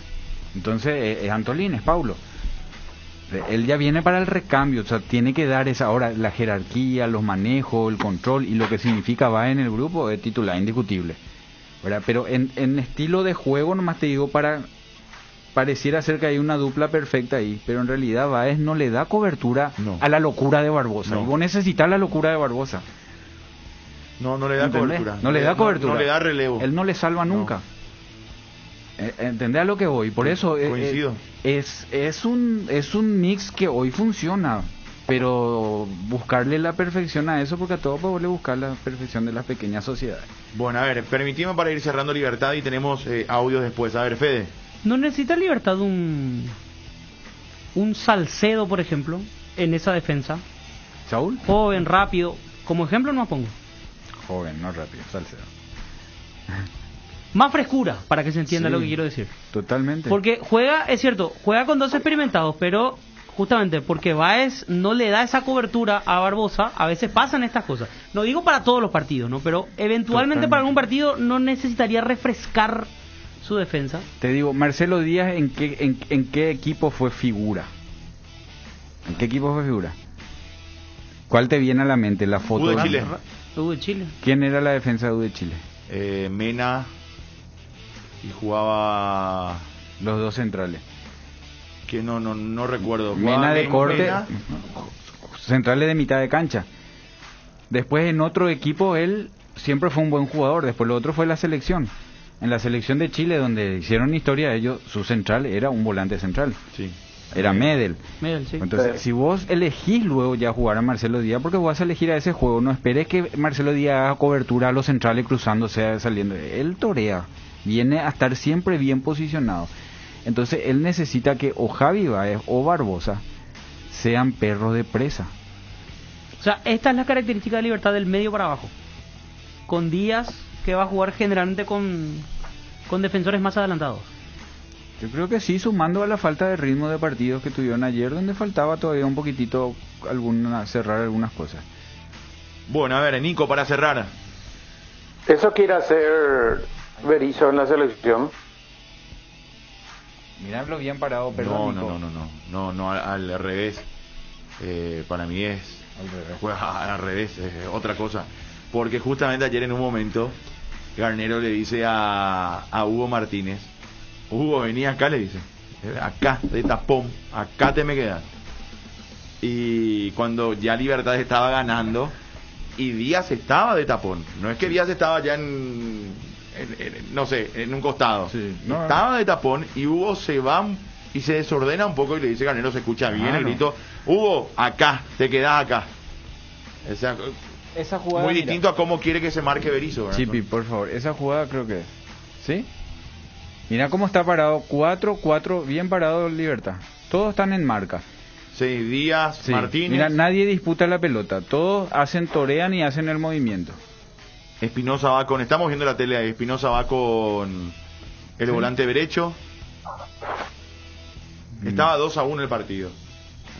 Entonces es Antolín, es Paulo. Él ya viene para el recambio. O sea, tiene que dar esa hora, la jerarquía, los manejos, el control y lo que significa va en el grupo, es titular indiscutible, ¿verdad? Pero en estilo de juego, nomás te digo, pareciera ser que hay una dupla perfecta ahí, pero en realidad Báez no le da cobertura a la locura de Barbosa. Y vos necesitas la locura de Barbosa. No le da cobertura. No le da cobertura. No le da relevo. Él no le salva nunca. ¿Entendés a lo que voy? Por eso coincido. Es un mix que hoy funciona. pero buscarle la perfección a eso, porque a todos podemos buscar la perfección de las pequeñas sociedades. Bueno, a ver, permitimos para ir cerrando Libertad y tenemos audios después. A ver, Fede. ¿No necesita Libertad un Salcedo, por ejemplo, en esa defensa? ¿Saúl? Joven, rápido. Como ejemplo no pongo. Joven, no rápido, Salcedo. Más frescura, para que se entienda Sí, lo que quiero decir. Totalmente. Porque juega, es cierto, juega con dos experimentados, pero justamente porque Báez no le da esa cobertura a Barbosa, a veces pasan estas cosas. No digo para todos los partidos, ¿no? Pero eventualmente Totalmente. para algún partido no necesitaría refrescar su defensa. Te digo, Marcelo Díaz, ¿en qué equipo fue figura? ¿En qué equipo fue figura? ¿Cuál te viene a la mente? La foto U de Chile. U de Chile. ¿Quién era la defensa de U de Chile? Mena y jugaba Los dos centrales. que no recuerdo. Mena de corte, Mena. centrales de mitad de cancha. Después en otro equipo él siempre fue un buen jugador. Después lo otro fue la selección. En la selección de Chile, donde hicieron historia ellos, su central era un volante central. Sí. Era Medel. Medel, sí. Entonces, si vos elegís luego ya jugar a Marcelo Díaz, porque vos vas a elegir a ese juego, no esperes que Marcelo Díaz haga cobertura a los centrales cruzándose, saliendo. Él torea, viene a estar siempre bien posicionado. Entonces, él necesita que o Javi Báez o Barbosa sean perros de presa. O sea, esta es la característica de Libertad del medio para abajo. Con Díaz, que va a jugar generalmente con defensores más adelantados. Yo creo que sí, sumando a la falta de ritmo de partidos que tuvieron ayer, donde faltaba todavía un poquitito cerrar algunas cosas. Bueno, a ver, Nico, para cerrar. ¿Eso quiere hacer Berizzo en la selección? Mirarlo bien parado, perdón. No, al revés. Para mí es juega al revés, otra cosa. Porque justamente ayer en un momento Garnero le dice a Hugo Martínez: Hugo, vení acá, le dice, acá, de tapón, acá te me quedas. Y cuando ya Libertad estaba ganando y Díaz estaba de tapón, no es que Díaz estaba ya en un costado, Sí, estaba de tapón, y Hugo se va y se desordena un poco y le dice: Garnero, se escucha bien el grito: Hugo, acá, te quedás acá. Esa jugada, muy mira, distinto a cómo quiere que se marque Berizzo, ¿verdad? Chipi, por favor, esa jugada creo que es. ¿Sí? Mira cómo está parado, 4-4, bien parado Libertad. Todos están en marca. Sí, Díaz, Sí. Martínez. Mira, nadie disputa la pelota, todos torean y hacen el movimiento. Espinosa va con, estamos viendo la tele ahí, Espinosa va con el volante derecho. Estaba 2-1 el partido.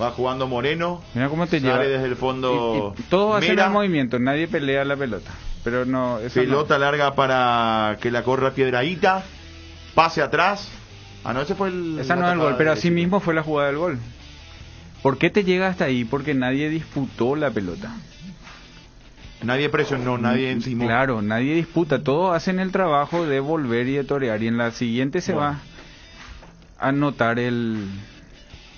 Va jugando Moreno. Mira cómo te sale lleva. desde el fondo. Y todos hacen Mera. el movimiento, nadie pelea la pelota. Pero no, esa Pelota larga para que la corra Piedrahíta. Pase atrás. Ah, no, ese fue el. esa no es el gol, pero así mismo fue la jugada del gol. ¿Por qué te llega hasta ahí? Porque nadie disputó la pelota. Nadie presionó, nadie encima. Claro, nadie disputa, todos hacen el trabajo de volver y de torear. Y en la siguiente se va a notar el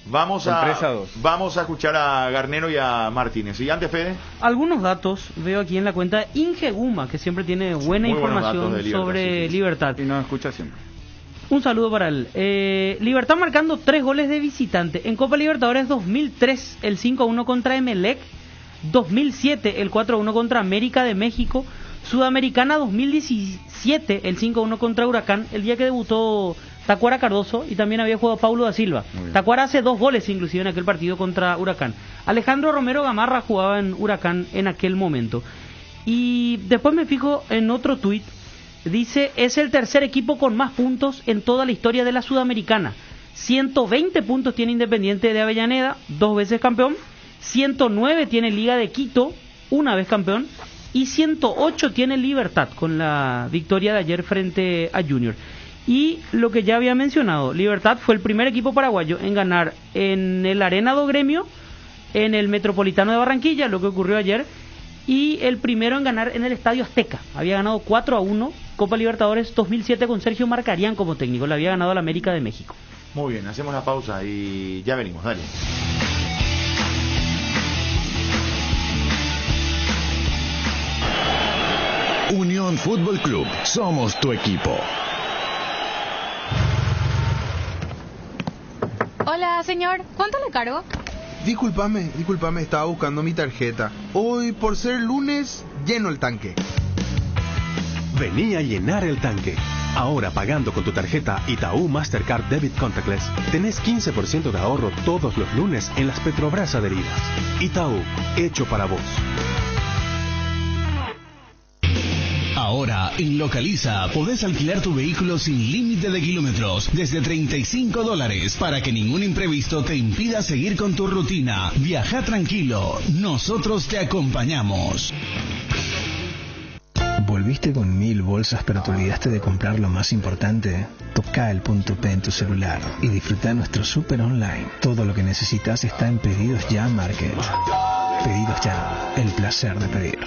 Vamos el a 3-2. Vamos a escuchar a Garnero y a Martínez. ¿Y antes, Fede? Algunos datos veo aquí en la cuenta Ingeguma, que siempre tiene buena muy buenos información datos de Libertad, sobre sí. Libertad. Y nos escucha siempre. Un saludo para él. Libertad marcando 3 goles de visitante. En Copa Libertadores 2003, el 5-1 contra Emelec. 2007, el 4-1 contra América de México. Sudamericana 2017, el 5-1 contra Huracán, el día que debutó Tacuara Cardoso, y también había jugado Paulo da Silva. Tacuara hace 2 goles inclusive en aquel partido contra Huracán. Alejandro Romero Gamarra jugaba en Huracán en aquel momento. Y después me fijo en otro tuit. Dice: es el tercer equipo con más puntos en toda la historia de la Sudamericana. 120 puntos tiene Independiente de Avellaneda, 2 veces campeón. 109 tiene Liga de Quito, 1 vez campeón. Y 108 tiene Libertad, con la victoria de ayer frente a Junior. Y lo que ya había mencionado, Libertad fue el primer equipo paraguayo en ganar en el Arena do Gremio, en el Metropolitano de Barranquilla, lo que ocurrió ayer, y el primero en ganar en el Estadio Azteca. Había ganado 4-1 Copa Libertadores 2007 con Sergio Marcarián como técnico. Le había ganado al América de México. Muy bien, hacemos la pausa y ya venimos, dale. Unión Fútbol Club, somos tu equipo. Hola, señor. ¿Cuánto le cargo? Discúlpame, estaba buscando mi tarjeta. Hoy, por ser lunes, lleno el tanque. Vení a llenar el tanque. Ahora, pagando con tu tarjeta Itaú Mastercard Debit Contactless, tenés 15% de ahorro todos los lunes en las Petrobras adheridas. Itaú, hecho para vos. Ahora, en Localiza, podés alquilar tu vehículo sin límite de kilómetros, desde $35, para que ningún imprevisto te impida seguir con tu rutina. Viaja tranquilo, nosotros te acompañamos. ¿Volviste con 1000 bolsas pero te olvidaste de comprar lo más importante? Toca el punto P en tu celular y disfruta nuestro súper online. Todo lo que necesitas está en Pedidos Ya Market. Pedidos Ya, el placer de pedir.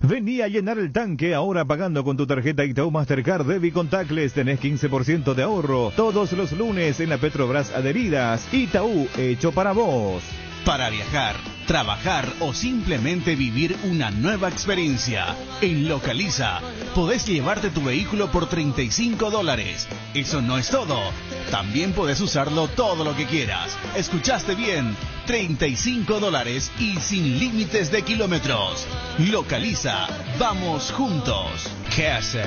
Vení a llenar el tanque ahora pagando con tu tarjeta Itaú Mastercard Debit Contactless. Tenés 15% de ahorro todos los lunes en la Petrobras adheridas. Itaú, hecho para vos. Para viajar, trabajar o simplemente vivir una nueva experiencia. En Localiza, podés llevarte tu vehículo por $35. Eso no es todo. También podés usarlo todo lo que quieras. ¿Escuchaste bien? $35 y sin límites de kilómetros. Localiza, vamos juntos. Quise,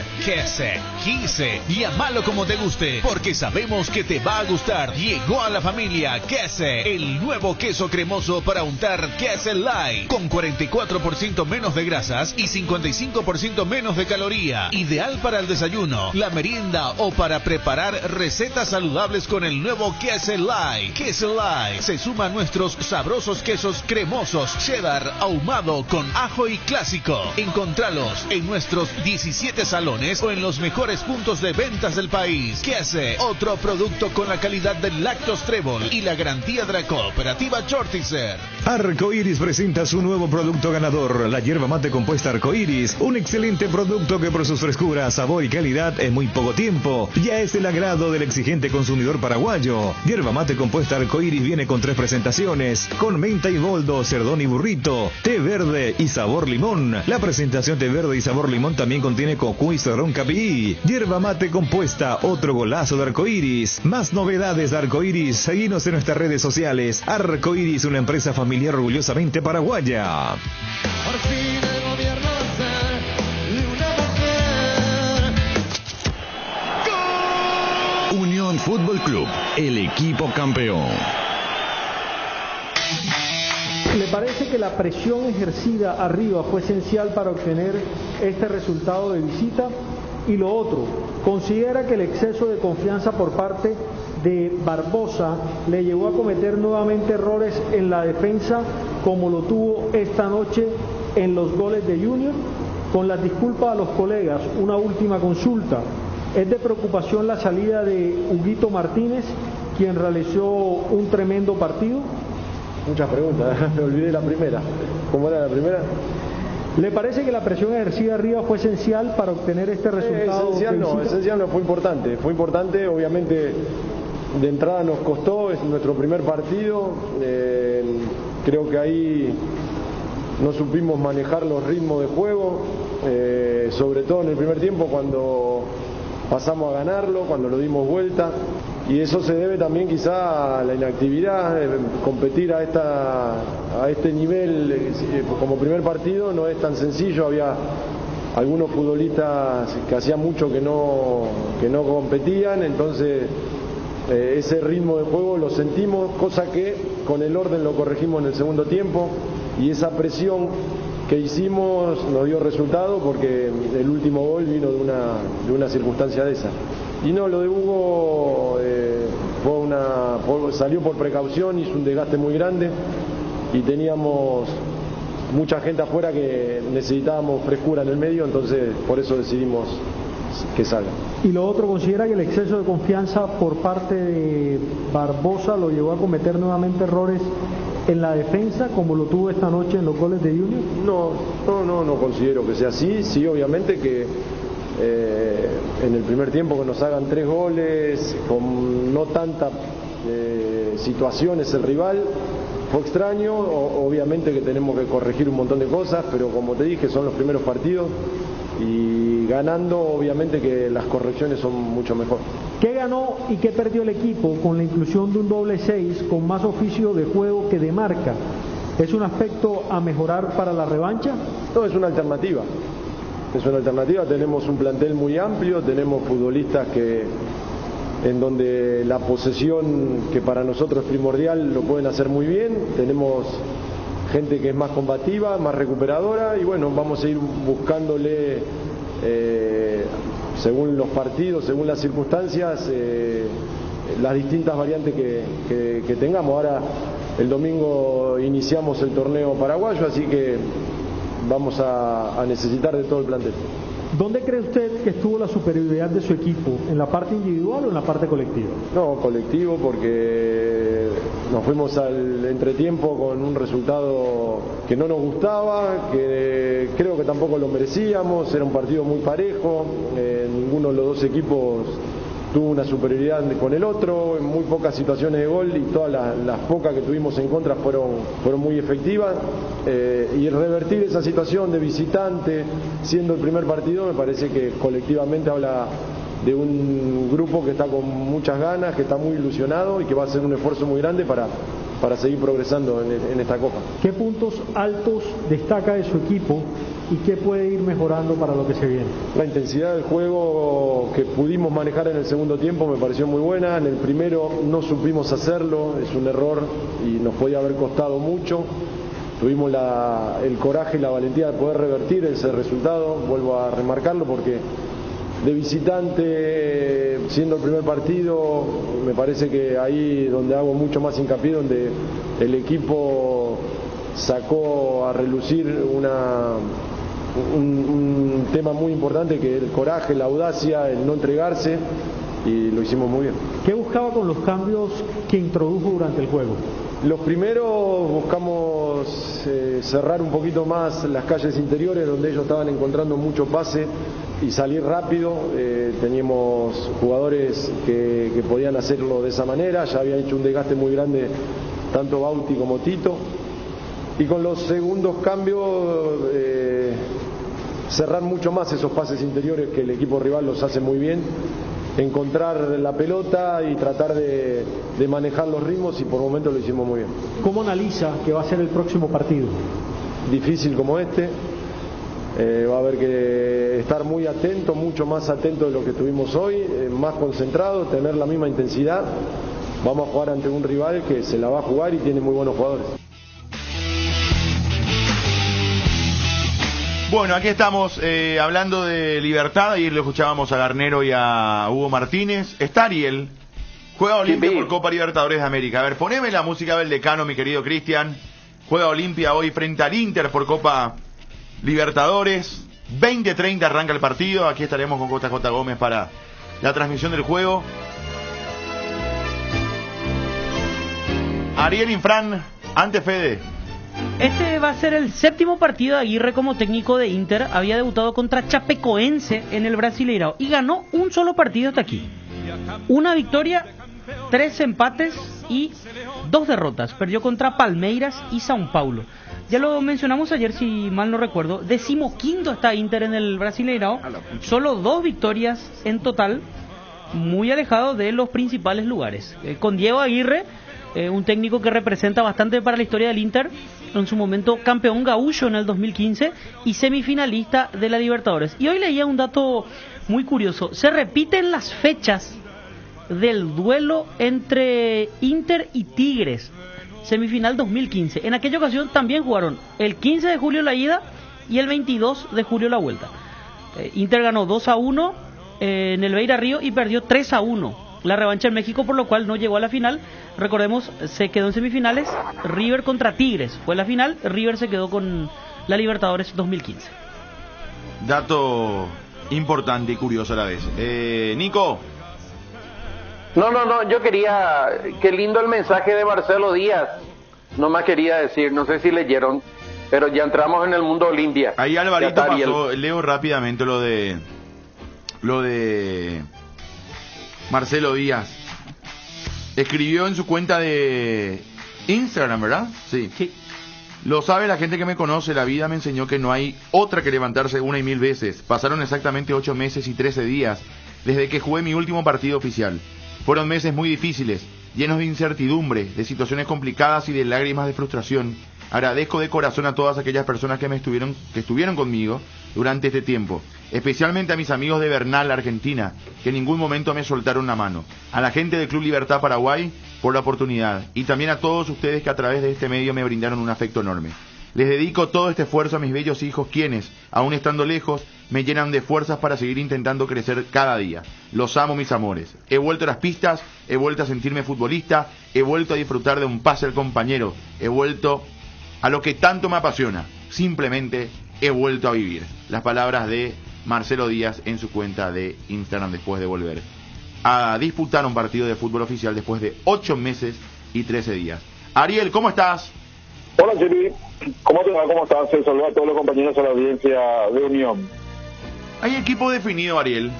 llámalo como te guste, porque sabemos que te va a gustar. Llegó a la familia Quise, el nuevo queso cremoso para untar Quise Light, con 44% menos de grasas y 55% menos de caloría. Ideal para el desayuno, la merienda o para preparar recetas saludables con el nuevo Quise Light. Quise Light se suma a nuestros sabrosos quesos cremosos, cheddar, ahumado con ajo y clásico. Encontralos en nuestros 17 salones o en los mejores puntos de ventas del país. Quise, otro producto con la calidad del Lactos Trébol y la garantía de la cooperativa Shortizer. Arcoiris presenta su nuevo producto ganador, la yerba mate compuesta Arcoiris, un excelente producto que por sus frescuras, sabor y calidad en muy poco tiempo ya es del agrado del exigente consumidor paraguayo. Yerba mate compuesta Arcoiris viene con 3 presentaciones, con menta y boldo, cerdón y burrito, té verde y sabor limón. La presentación té verde y sabor limón también contiene cocu y cerdón capií. Yerba mate compuesta, otro golazo de Arcoiris. Más novedades de Arcoiris, seguinos en nuestras redes sociales. Arcoiris, una empresa familiar orgullosamente paraguaya. Por fin el gobierno de una mujer. Unión Fútbol Club, el equipo campeón. ¿Le parece que la presión ejercida arriba fue esencial para obtener este resultado de visita? Y lo otro, ¿considera que el exceso de confianza por parte de Barbosa le llevó a cometer nuevamente errores en la defensa como lo tuvo esta noche en los goles de Junior? Con las disculpas a los colegas, una última consulta. ¿Es de preocupación la salida de Huguito Martínez, quien realizó un tremendo partido? Muchas preguntas, me olvidé la primera. ¿Cómo era la primera? ¿Le parece que la presión ejercida arriba fue esencial para obtener este resultado? Esencial no, fue importante. Fue importante, obviamente, de entrada nos costó, es nuestro primer partido. Creo que ahí no supimos manejar los ritmos de juego, sobre todo en el primer tiempo cuando pasamos a ganarlo, cuando lo dimos vuelta. Y eso se debe también quizá a la inactividad, competir a este nivel como primer partido no es tan sencillo. Había algunos futbolistas que hacía mucho que no competían, entonces ese ritmo de juego lo sentimos, cosa que con el orden lo corregimos en el segundo tiempo, y esa presión que hicimos nos dio resultado porque el último gol vino de una circunstancia de esa. Y no, lo de Hugo salió por precaución, hizo un desgaste muy grande y teníamos mucha gente afuera que necesitábamos frescura en el medio, entonces por eso decidimos que salga. Y lo otro, ¿considera que el exceso de confianza por parte de Barbosa lo llevó a cometer nuevamente errores en la defensa como lo tuvo esta noche en los goles de Junior? No considero que sea así. Sí, obviamente que en el primer tiempo que nos hagan 3 goles con no tantas situaciones el rival fue extraño. Obviamente que tenemos que corregir un montón de cosas, pero como te dije, son los primeros partidos y ganando obviamente que las correcciones son mucho mejor. ¿Qué ganó y qué perdió el equipo con la inclusión de un doble 6 con más oficio de juego que de marca? ¿Es un aspecto a mejorar para la revancha? No, es una alternativa. Es una alternativa, tenemos un plantel muy amplio, tenemos futbolistas en donde la posesión, que para nosotros es primordial, lo pueden hacer muy bien, tenemos gente que es más combativa, más recuperadora, y bueno, vamos a ir buscándole según los partidos, según las circunstancias, las distintas variantes que tengamos. Ahora el domingo iniciamos el torneo paraguayo, así que vamos a necesitar de todo el plantel. ¿Dónde cree usted que estuvo la superioridad de su equipo? ¿En la parte individual o en la parte colectiva? No, colectivo, porque nos fuimos al entretiempo con un resultado que no nos gustaba, que creo que tampoco lo merecíamos, era un partido muy parejo, ninguno de los dos equipos tuvo una superioridad con el otro, en muy pocas situaciones de gol, y todas las pocas que tuvimos en contra fueron muy efectivas, y revertir esa situación de visitante siendo el primer partido me parece que colectivamente habla de un grupo que está con muchas ganas, que está muy ilusionado y que va a hacer un esfuerzo muy grande para seguir progresando en esta Copa. ¿Qué puntos altos destaca de su equipo y qué puede ir mejorando para lo que se viene? La intensidad del juego que pudimos manejar en el segundo tiempo me pareció muy buena. En el primero no supimos hacerlo, es un error y nos podía haber costado mucho. Tuvimos el coraje y la valentía de poder revertir ese resultado, vuelvo a remarcarlo, porque de visitante, siendo el primer partido, me parece que ahí donde hago mucho más hincapié, donde el equipo sacó a relucir un tema muy importante, que es el coraje, la audacia, el no entregarse, y lo hicimos muy bien. ¿Qué buscaba con los cambios que introdujo durante el juego? Los primeros buscamos cerrar un poquito más las calles interiores, donde ellos estaban encontrando mucho pase, y salir rápido. Teníamos jugadores que podían hacerlo de esa manera, ya habían hecho un desgaste muy grande tanto Bauti como Tito, y con los segundos cambios cerrar mucho más esos pases interiores que el equipo rival los hace muy bien, encontrar la pelota y tratar de manejar los ritmos, y por momentos lo hicimos muy bien. ¿Cómo analiza que va a ser el próximo partido? Difícil como este. Va a haber que estar muy atento, mucho más atento de lo que tuvimos hoy, más concentrado, tener la misma intensidad. Vamos a jugar ante un rival que se la va a jugar y tiene muy buenos jugadores. Bueno, aquí estamos hablando de Libertad. Ayer le escuchábamos a Garnero y a Hugo Martínez. Está Ariel, juega Olimpia por Copa Libertadores de América. A ver, poneme la música del decano, mi querido Cristian. Juega Olimpia hoy frente al Inter por Copa Libertadores. 20:30 arranca el partido. Aquí estaremos con JJ Gómez para la transmisión del juego. Ariel Infran, ante Fede. Este va a ser el séptimo partido de Aguirre como técnico de Inter. Había debutado contra Chapecoense en el Brasileirao y ganó un solo partido hasta aquí. Una victoria, 3 empates y 2 derrotas. Perdió contra Palmeiras y São Paulo. Ya lo mencionamos ayer, si mal no recuerdo. 15º está Inter en el Brasileirao. Solo 2 victorias en total, muy alejado de los principales lugares. Con Diego Aguirre, un técnico que representa bastante para la historia del Inter, en su momento campeón gaúcho en el 2015 y semifinalista de la Libertadores. Y hoy leía un dato muy curioso: se repiten las fechas del duelo entre Inter y Tigres, semifinal 2015. En aquella ocasión también jugaron el 15 de julio la ida y el 22 de julio la vuelta. Inter ganó 2-1 en el Beira Río y perdió 3-1 la revancha en México, por lo cual no llegó a la final. Recordemos, se quedó en semifinales. River contra Tigres fue la final. River se quedó con la Libertadores 2015. Dato importante y curioso a la vez. Nico. No, yo quería, qué lindo el mensaje de Marcelo Díaz. Nomás quería decir, no sé si leyeron, pero ya entramos en el mundo Olimpia. Ahí Alvarito pasó, leo rápidamente lo de Marcelo Díaz. Escribió en su cuenta de Instagram, ¿verdad? Sí. Lo sabe la gente que me conoce, la vida me enseñó que no hay otra que levantarse una y mil veces. Pasaron exactamente 8 meses y 13 días desde que jugué mi último partido oficial. Fueron meses muy difíciles, llenos de incertidumbre, de situaciones complicadas y de lágrimas de frustración. Agradezco de corazón a todas aquellas personas que estuvieron conmigo durante este tiempo, especialmente a mis amigos de Bernal, Argentina, que en ningún momento me soltaron la mano, a la gente del Club Libertad Paraguay por la oportunidad, y también a todos ustedes que a través de este medio me brindaron un afecto enorme. Les dedico todo este esfuerzo a mis bellos hijos, quienes, aún estando lejos, me llenan de fuerzas para seguir intentando crecer cada día. Los amo, mis amores. He vuelto a las pistas, he vuelto a sentirme futbolista, he vuelto a disfrutar de un pase al compañero, he vuelto a lo que tanto me apasiona. Simplemente he vuelto a vivir. Las palabras de Marcelo Díaz en su cuenta de Instagram después de volver a disputar un partido de fútbol oficial después de 8 meses y 13 días. Ariel, ¿cómo estás? Hola, Chiri. ¿Cómo te va? ¿Cómo estás? Se saluda a todos los compañeros de la audiencia de Unión. ¿Hay equipo definido, Ariel?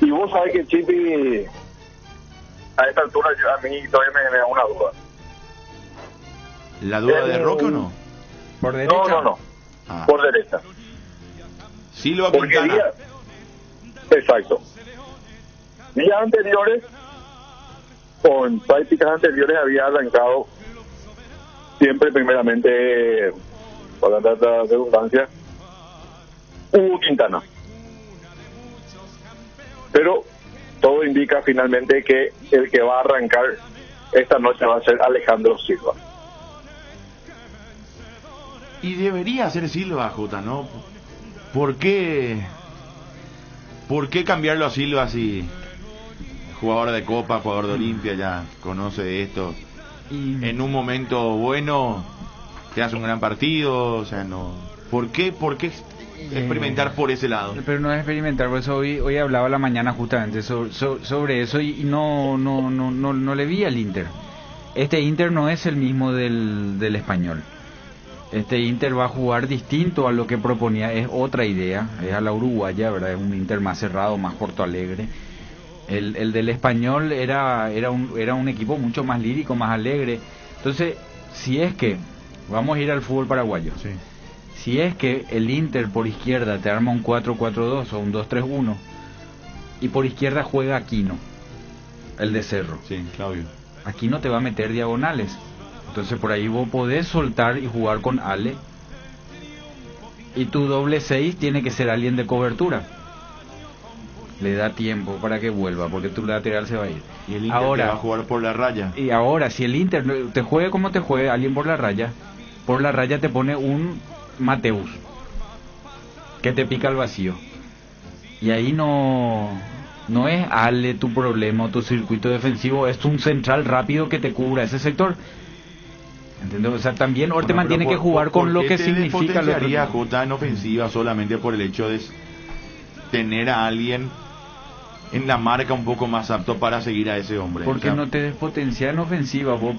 Y vos sabés que Chipi, a esta altura, a mí todavía me da una duda. ¿La duda de Roque o no? ¿Por derecha? No. Por derecha. Silva Porque Quintana. Exacto. Días anteriores, o en prácticas anteriores, había arrancado siempre, primeramente, para la redundancia, Hugo Quintana. Pero todo indica finalmente que el que va a arrancar esta noche va a ser Alejandro Silva. Y debería ser Silva, Jota, ¿no? ¿Por qué cambiarlo a Silva si jugador de Copa, jugador de Olimpia, ya conoce de esto? Y en un momento bueno te hace un gran partido, o sea, no. ¿Por qué experimentar por ese lado? Pero no es experimentar, por eso hoy hablaba la mañana justamente sobre eso y no le vi al Inter. Este Inter no es el mismo del Español. Este Inter va a jugar distinto a lo que proponía, es otra idea, es a la uruguaya, ¿verdad? Es un Inter más cerrado, más Porto Alegre. El del Español era un equipo mucho más lírico, más alegre. Entonces, si es que vamos a ir al fútbol paraguayo, sí. Si es que el Inter por izquierda te arma un 4-4-2 o un 2-3-1 y por izquierda juega Aquino, el de Cerro. Sí, Claudio. Aquino te va a meter diagonales. Entonces por ahí vos podés soltar y jugar con Ale. Y tu doble 6 tiene que ser alguien de cobertura. Le da tiempo para que vuelva, porque tu lateral se va a ir. Y el Inter ahora, te va a jugar por la raya. Y ahora, si el Inter te juegue como te juegue, alguien por la raya te pone un Mateus, que te pica el vacío. Y ahí no es Ale tu problema, tu circuito defensivo, es un central rápido que te cubra ese sector. ¿Entiendes? O sea, también Orteman tiene que jugar con lo que significa lo que Jota en ofensiva solamente por el hecho de tener a alguien en la marca un poco más apto para seguir a ese hombre. ¿Por qué no te despotencias en ofensiva? Vos,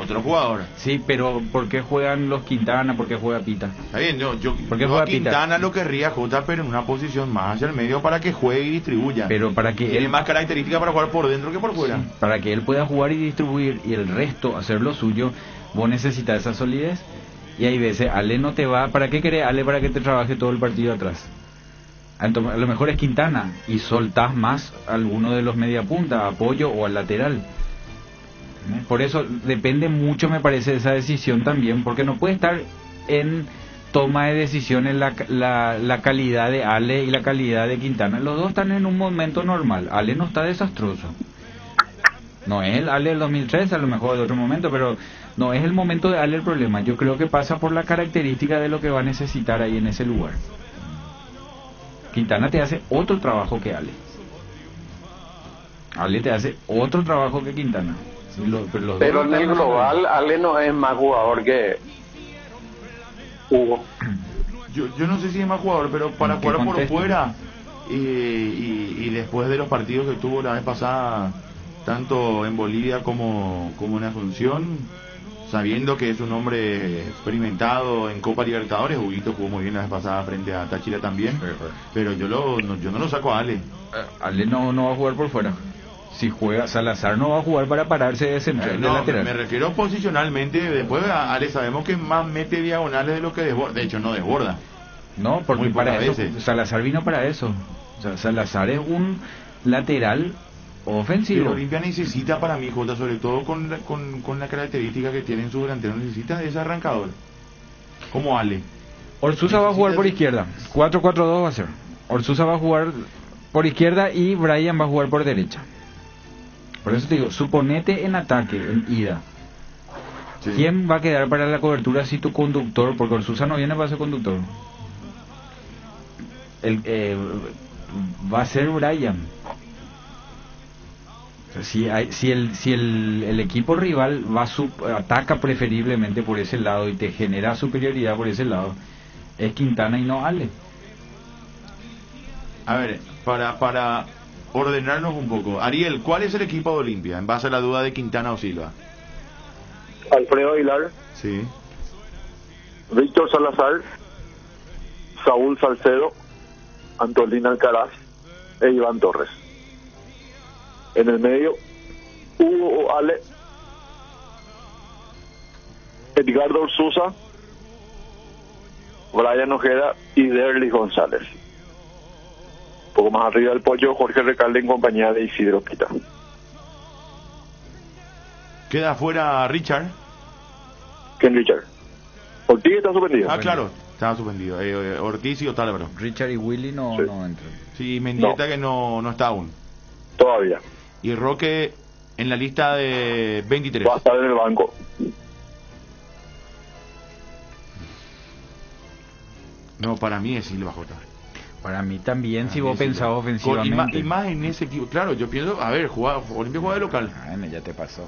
otro jugador. Sí, pero ¿por qué juegan los Quintana? ¿Por qué juega Pita? Está bien, yo juega Quintana Pita? Lo querría Jota, pero en una posición más hacia el medio para que juegue y distribuya. Pero para que tiene más características para jugar por dentro que por fuera. Sí, para que él pueda jugar y distribuir y el resto hacer lo suyo, vos necesitas esa solidez. Y hay veces, Ale no te va. ¿Para qué querés Ale para que te trabaje todo el partido atrás? A lo mejor es Quintana y soltás más a alguno de los mediapunta, apoyo o al lateral. Por eso depende mucho, me parece, de esa decisión también, porque no puede estar en toma de decisiones la calidad de Ale y la calidad de Quintana. Los dos están en un momento normal. Ale no está desastroso. No es el Ale del 2003, a lo mejor de otro momento, pero no es el momento de Ale el problema. Yo creo que pasa por la característica de lo que va a necesitar ahí en ese lugar. Quintana te hace otro trabajo que Ale. Ale te hace otro trabajo que Quintana. Pero en el global, Ale no es más jugador que Hugo. Yo no sé si es más jugador, pero para jugar por fuera y después de los partidos que tuvo la vez pasada, tanto en Bolivia como en Asunción, sabiendo que es un hombre experimentado en Copa Libertadores, Huguito jugó muy bien la vez pasada frente a Táchira también, pero yo no lo saco a Ale. Ale no va a jugar por fuera. Si juega Salazar no va a jugar para pararse de central, de No, lateral. me refiero posicionalmente. Después, Ale, sabemos que más mete diagonales de lo que desborda. De hecho, no desborda. No, porque Muy para pocas eso veces. Salazar vino para eso. O sea, Salazar es un lateral Pero ofensivo. Olimpia necesita, para mí, Jota, sobre todo con la característica que tiene en su delantero, necesita ese arrancador. Como Ale. Orsusa va a jugar por izquierda. 4-4-2 va a ser. Orsusa va a jugar por izquierda y Brian va a jugar por derecha. Por eso te digo, suponete en ataque, en ida. Sí. ¿Quién va a quedar para la cobertura si tu conductor? Porque Orsusa no viene para ser conductor. Va a ser Brian. O sea, si el equipo rival ataca preferiblemente por ese lado y te genera superioridad por ese lado, es Quintana y no Ale. A ver, para ordenarnos un poco. Ariel, ¿cuál es el equipo de Olimpia? En base a la duda de Quintana o Silva. Alfredo Aguilar, Sí. Víctor Salazar, Saúl Salcedo, Antolín Alcaraz e Iván Torres. En el medio, Hugo Ale, Edgardo Orsusa, Brian Ojeda y Derlis González. Un poco más arriba del pollo, Jorge Recalde en compañía de Isidro Pita. Queda fuera Richard. Ken Richard. Ortiz está suspendido. Ah, claro, estaba suspendido. Ortiz y Otálvaro. Richard y Willy no entran. Sí, Mendieta que no está aún. Todavía. Y Roque en la lista de 23. Va a estar en el banco. No, para mí es Silva, Jota. Para mí también, si Para vos mí pensás Silva. ofensivamente. Y más en ese equipo. Claro, yo pienso, a ver, Olimpia juega de local. Bueno, ya te pasó.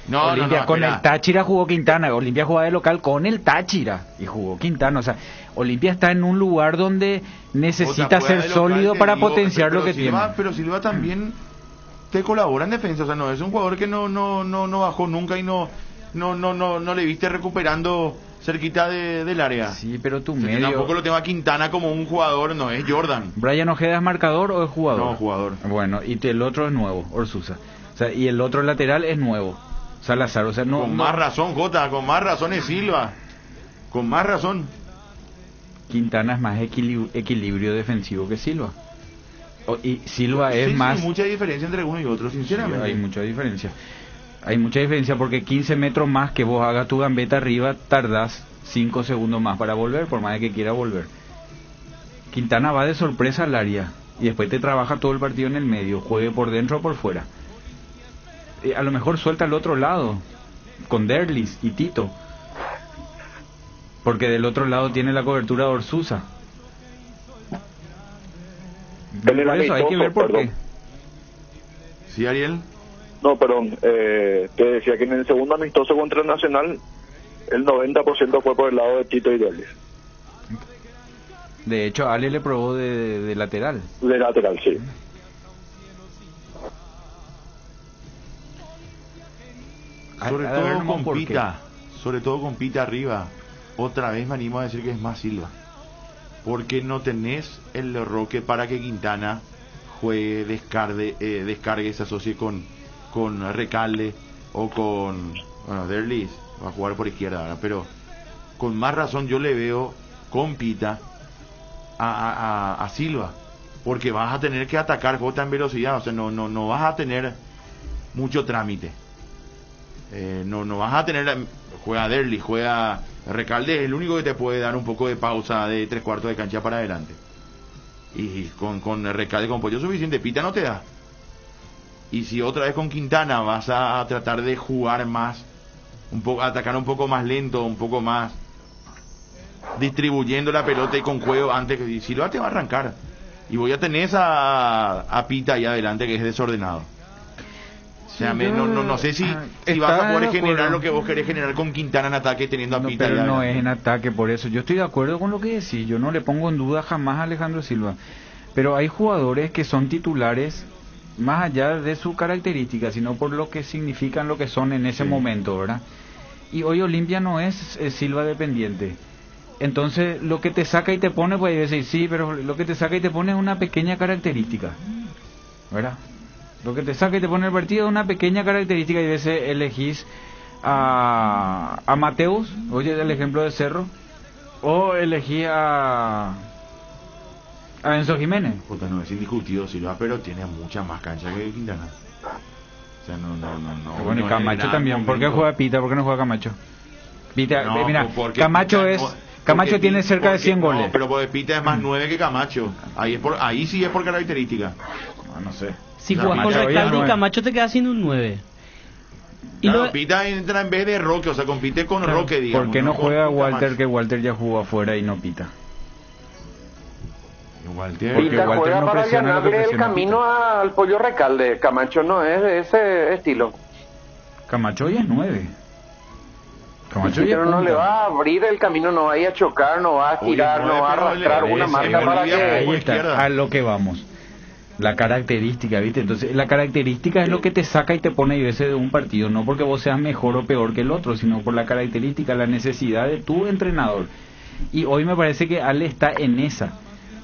No, Olimpia con espera. el Táchira jugó Quintana. Olimpia jugaba de local con el Táchira y jugó Quintana. O sea, Olimpia está en un lugar donde necesita O sea, juega ser de local, sólido te para digo, potenciar pero lo que Silva, tiene. Pero Silva también te colabora en defensa. O sea, no es un jugador que no bajó nunca y no le viste recuperando cerquita del área. Sí, pero tu O sea, yo medio. tampoco lo tengo a Quintana como un jugador, no es Jordan. ¿Brian Ojeda es marcador o es jugador? No, jugador. Bueno, y el otro es nuevo, Orsusa. O sea, y el otro lateral es nuevo, Salazar. O sea, no. Con no- más razón, Jota, con más razón es Silva. Con más razón. Quintana es más equilibrio defensivo que Silva. Y Silva es Sí, más. sí, mucha diferencia entre uno y otro, sinceramente. Sí, hay mucha diferencia. Hay mucha diferencia porque 15 metros más que vos hagas tu gambeta arriba, tardás 5 segundos más para volver, por más de que quiera volver. Quintana va de sorpresa al área y después te trabaja todo el partido en el medio, juegue por dentro o por fuera. A lo mejor suelta al otro lado, con Derlis y Tito. Porque del otro lado tiene la cobertura de Orsusa. Por eso hay que ver por qué. ¿Sí, Ariel? No, perdón. Te decía que en el segundo amistoso contra el Nacional, el 90% fue por el lado de Tito y Derlis. De hecho, Ale le probó de lateral. De lateral, sí. Sobre a ver todo nomás con por qué. Pita. Sobre todo con Pita arriba. Otra vez me animo a decir que es más Silva. Porque no tenés el Roque para que Quintana juegue, descargue, se asocie con Recalde o con... Bueno, Derlis va a jugar por izquierda ahora, pero con más razón yo le veo con Pita a Silva. Porque vas a tener que atacar Jota en velocidad, o sea, no vas a tener mucho trámite. No vas a tener... Juega Derlis, juega Recalde, es el único que te puede dar un poco de pausa de 3/4 de cancha para adelante. Y con Recalde, con pollo suficiente, Pita no te da. Y si otra vez con Quintana vas a tratar de jugar más, un poco, atacar un poco más lento, un poco más distribuyendo la pelota y con juego antes que Silva te va a arrancar. Y voy a tener a Pita ahí adelante que es desordenado. O sea, no sé si vas a poder generar lo que vos querés generar con Quintana en ataque teniendo a Pita. Pero ahí no adelante. es en ataque, por eso yo estoy de acuerdo con lo que decís. Yo no le pongo en duda jamás a Alejandro Silva. Pero hay jugadores que son titulares más allá de su característica, sino por lo que significan, lo que son en ese momento, ¿verdad? Y hoy Olimpia no es Silva dependiente. Entonces, lo que te saca y te pone, puede decir, sí, pero lo que te saca y te pone es una pequeña característica, ¿verdad? Lo que te saca y te pone el partido es una pequeña característica, y a veces elegís a Mateus, oye el ejemplo de Cerro, o elegí a Enzo Jiménez. Puta, no es indiscutido Silva, pero tiene mucha más cancha que Quintana. O sea, no. Bueno, y no Camacho es también. ¿Por qué juega Pita? ¿Por qué no juega Camacho? Pita, No, mira, porque Camacho Pita es... Camacho tiene cerca de 100 goles. No, pero porque Pita es más 9 que Camacho. Ahí sí es por característica. No sé. Si O sea, jugás con Camacho Recalde y ya Camacho te queda siendo un 9. Claro, Pita entra en vez de Roque, o sea, compite con Roque, digamos. ¿Por qué no juega con Walter, Camacho? que Walter ya jugó afuera y no Pita? Walter, Porque Pita Walter juega no para presiona lo que ganarle el presiona camino al Pollo Recalde. Camacho no es de ese estilo. Camacho ya es 9. Camacho Sí, ya pero es no punta. le va a abrir el camino, no va a ir a chocar, no va a tirar, no va a arrastrar una marca para que... Ahí está, a lo que vamos. La característica, ¿viste? Entonces, la característica es lo que te saca y te pone y veces de un partido, no porque vos seas mejor o peor que el otro, sino por la característica, la necesidad de tu entrenador. Y hoy me parece que Ale está en esa.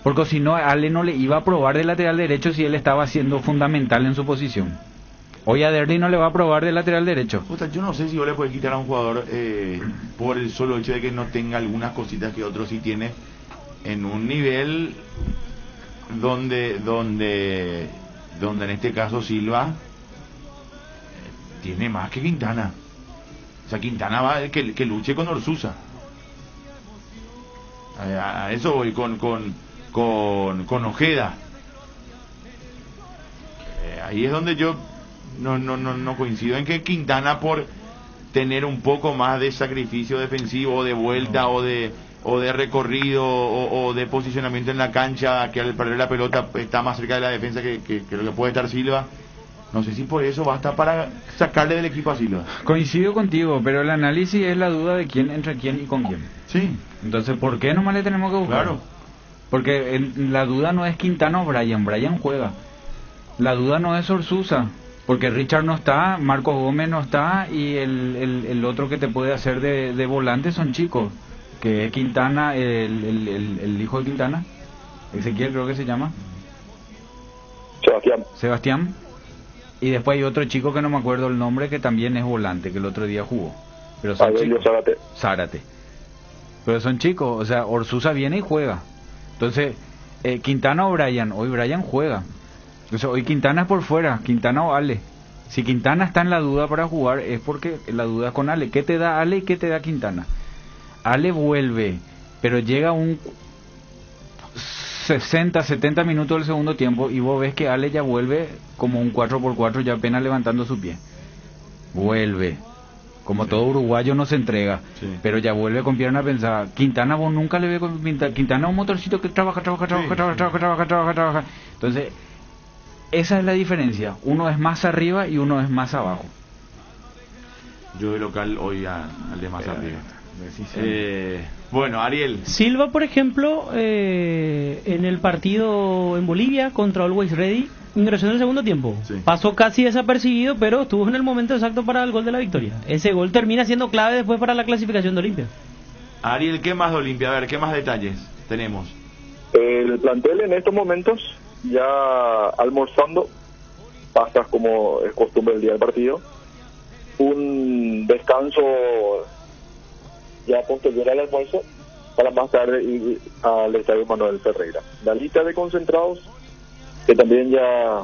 Porque si no, Ale no le iba a probar de lateral derecho si él estaba siendo fundamental en su posición. Hoy a Derby no le va a probar de lateral derecho. Puta, yo no sé si vos le puedes quitar a un jugador por el solo hecho de que no tenga algunas cositas que otro sí tiene en un nivel donde en este caso Silva tiene más que Quintana. O sea, Quintana va que luche con Orsusa. A eso voy con Ojeda. Ahí es donde yo no coincido en que Quintana, por tener un poco más de sacrificio defensivo, de vuelta o de recorrido o de posicionamiento en la cancha, que al perder la pelota está más cerca de la defensa que lo que puede estar Silva. No sé si por eso basta para sacarle del equipo a Silva. Coincido contigo, pero el análisis es la duda de quién, entre quién y con quién. Sí. Entonces, ¿por qué nomás le tenemos que buscar? Claro. Porque la duda no es Quintana o Brian juega. La duda no es Orsusa, porque Richard no está, Marcos Gómez no está, y el otro que te puede hacer de volante son chicos, que es Quintana, el hijo de Quintana, Ezequiel creo que se llama. Sebastián. Y después hay otro chico que no me acuerdo el nombre, que también es volante, que el otro día jugó. Pero son chicos. Zárate. Pero son chicos, o sea, Orsusa viene y juega. Entonces, Quintana o Brian, hoy Brian juega. Entonces, hoy Quintana es por fuera, Quintana o Ale. Si Quintana está en la duda para jugar, es porque la duda es con Ale. ¿Qué te da Ale y qué te da Quintana? Ale vuelve, pero llega un 60, 70 minutos del segundo tiempo y vos ves que Ale ya vuelve como un 4x4, ya apenas levantando su pie. Vuelve. Como todo uruguayo no se entrega, pero ya vuelve con pierna pensada. Quintana vos nunca le ves con Quintana, un motorcito que trabaja. Entonces, esa es la diferencia. Uno es más arriba y uno es más abajo. Yo de local hoy al de más arriba. Bueno, Ariel. Silva, por ejemplo, en el partido en Bolivia contra Always Ready, ingresó en el segundo tiempo. Sí. Pasó casi desapercibido, pero estuvo en el momento exacto para el gol de la victoria. Ese gol termina siendo clave después para la clasificación de Olimpia. Ariel, ¿qué más de Olimpia? A ver, ¿qué más detalles tenemos? El plantel en estos momentos, ya almorzando, pasas como es costumbre el día del partido, un descanso ya posterior al almuerzo para más tarde ir al estadio Manuel Ferreira. La lista de concentrados que también ya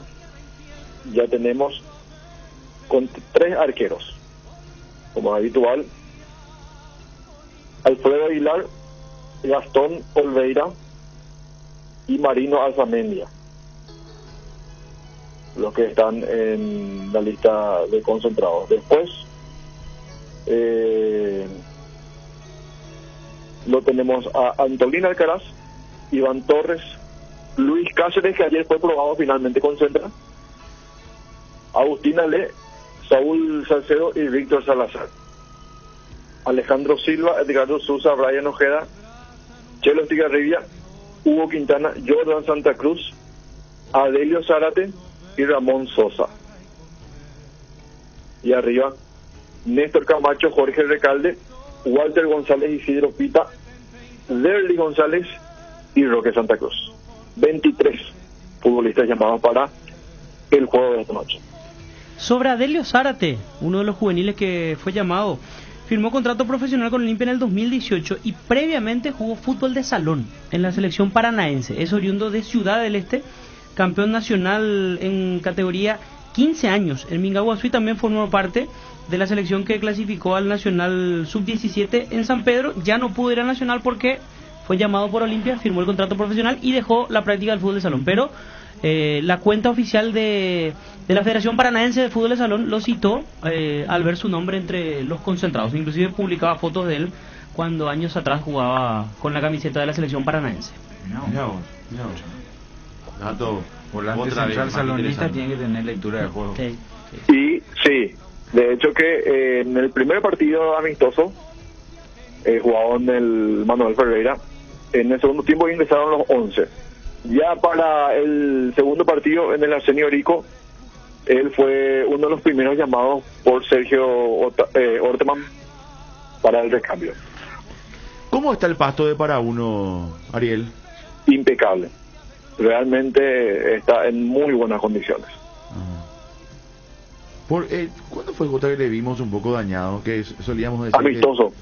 tenemos con 3 arqueros, como habitual: Alfredo Aguilar, Gastón Olveira y Marino Alzamendia, los que están en la lista de concentrados. Después lo tenemos a Antolín Alcaraz, Iván Torres, Luis Cáceres, que ayer fue probado finalmente con Centra, Agustín Ale, Saúl Salcedo y Víctor Salazar, Alejandro Silva, Edgardo Sousa, Brian Ojeda, Chelo Estigarribia, Hugo Quintana, Jordan Santa Cruz, Adelio Zárate y Ramón Sosa. Y arriba, Néstor Camacho, Jorge Recalde, Walter González, Isidro Pita, Derly González y Roque Santa Cruz. 23 futbolistas llamados para el juego de esta noche. Sobre Adelio Zárate, uno de los juveniles que fue llamado, firmó contrato profesional con Olimpia en el 2018 y previamente jugó fútbol de salón en la selección paranaense. Es oriundo de Ciudad del Este, campeón nacional en categoría 15 años. El Mingaguazú también formó parte de la selección que clasificó al Nacional Sub-17 en San Pedro. Ya no pudo ir al Nacional porque fue llamado por Olimpia, firmó el contrato profesional y dejó la práctica del fútbol de salón. Pero la cuenta oficial de la Federación Paranaense de Fútbol de Salón lo citó al ver su nombre entre los concentrados. Inclusive publicaba fotos de él cuando años atrás jugaba con la camiseta de la selección paranaense. Mirá vos. Dato volante central salonista tiene que tener lectura de juego. Sí. Y sí, de hecho que en el primer partido amistoso jugado en el Manuel Ferreira, en el segundo tiempo ingresaron los 11. Ya para el segundo partido en el Arsenio Rico, él fue uno de los primeros llamados por Sergio Orteman para el recambio. ¿Cómo está el pasto de Para-Uno, Ariel? Impecable. Realmente está en muy buenas condiciones. ¿Cuándo fue Jota que le vimos un poco dañado? Que solíamos decir amistoso.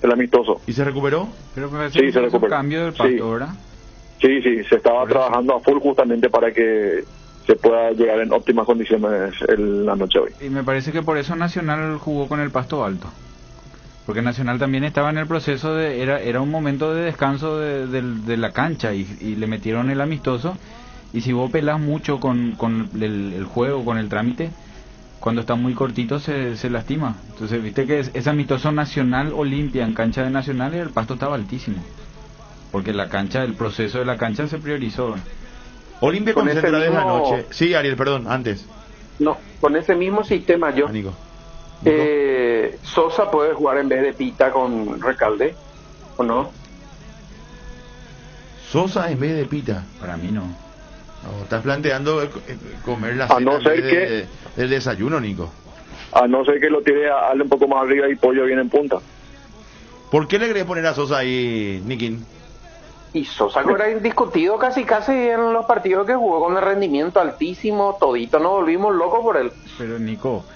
El amistoso. ¿Y se recuperó? Pero sí, se recuperó. Un cambio del pasto, ¿verdad? Sí, se estaba trabajando a full justamente para que se pueda llegar en óptimas condiciones la noche de hoy. Y me parece que por eso Nacional jugó con el pasto alto. Porque Nacional también estaba en el proceso de... Era un momento de descanso de la cancha y le metieron el amistoso. Y si vos pelás mucho con el juego, con el trámite, cuando está muy cortito se lastima. Entonces, viste que es amistoso Nacional Olimpia en cancha de Nacional y el pasto estaba altísimo. Porque la cancha, el proceso de la cancha se priorizó. Olimpia concentra desde la noche. Sí, Ariel, perdón, antes. No, con ese mismo sistema yo. Nico. Sosa puede jugar en vez de Pita con Recalde, ¿o no? Sosa en vez de Pita. Para mí no. No, estás planteando comer la cena del desayuno, Nico. A no ser que lo tire a darle un poco más arriba y Pollo viene en punta. ¿Por qué le querés poner a Sosa ahí, Nikin? Y Sosa era indiscutido casi en los partidos que jugó con el rendimiento altísimo, todito nos volvimos locos por él. Pero Nico,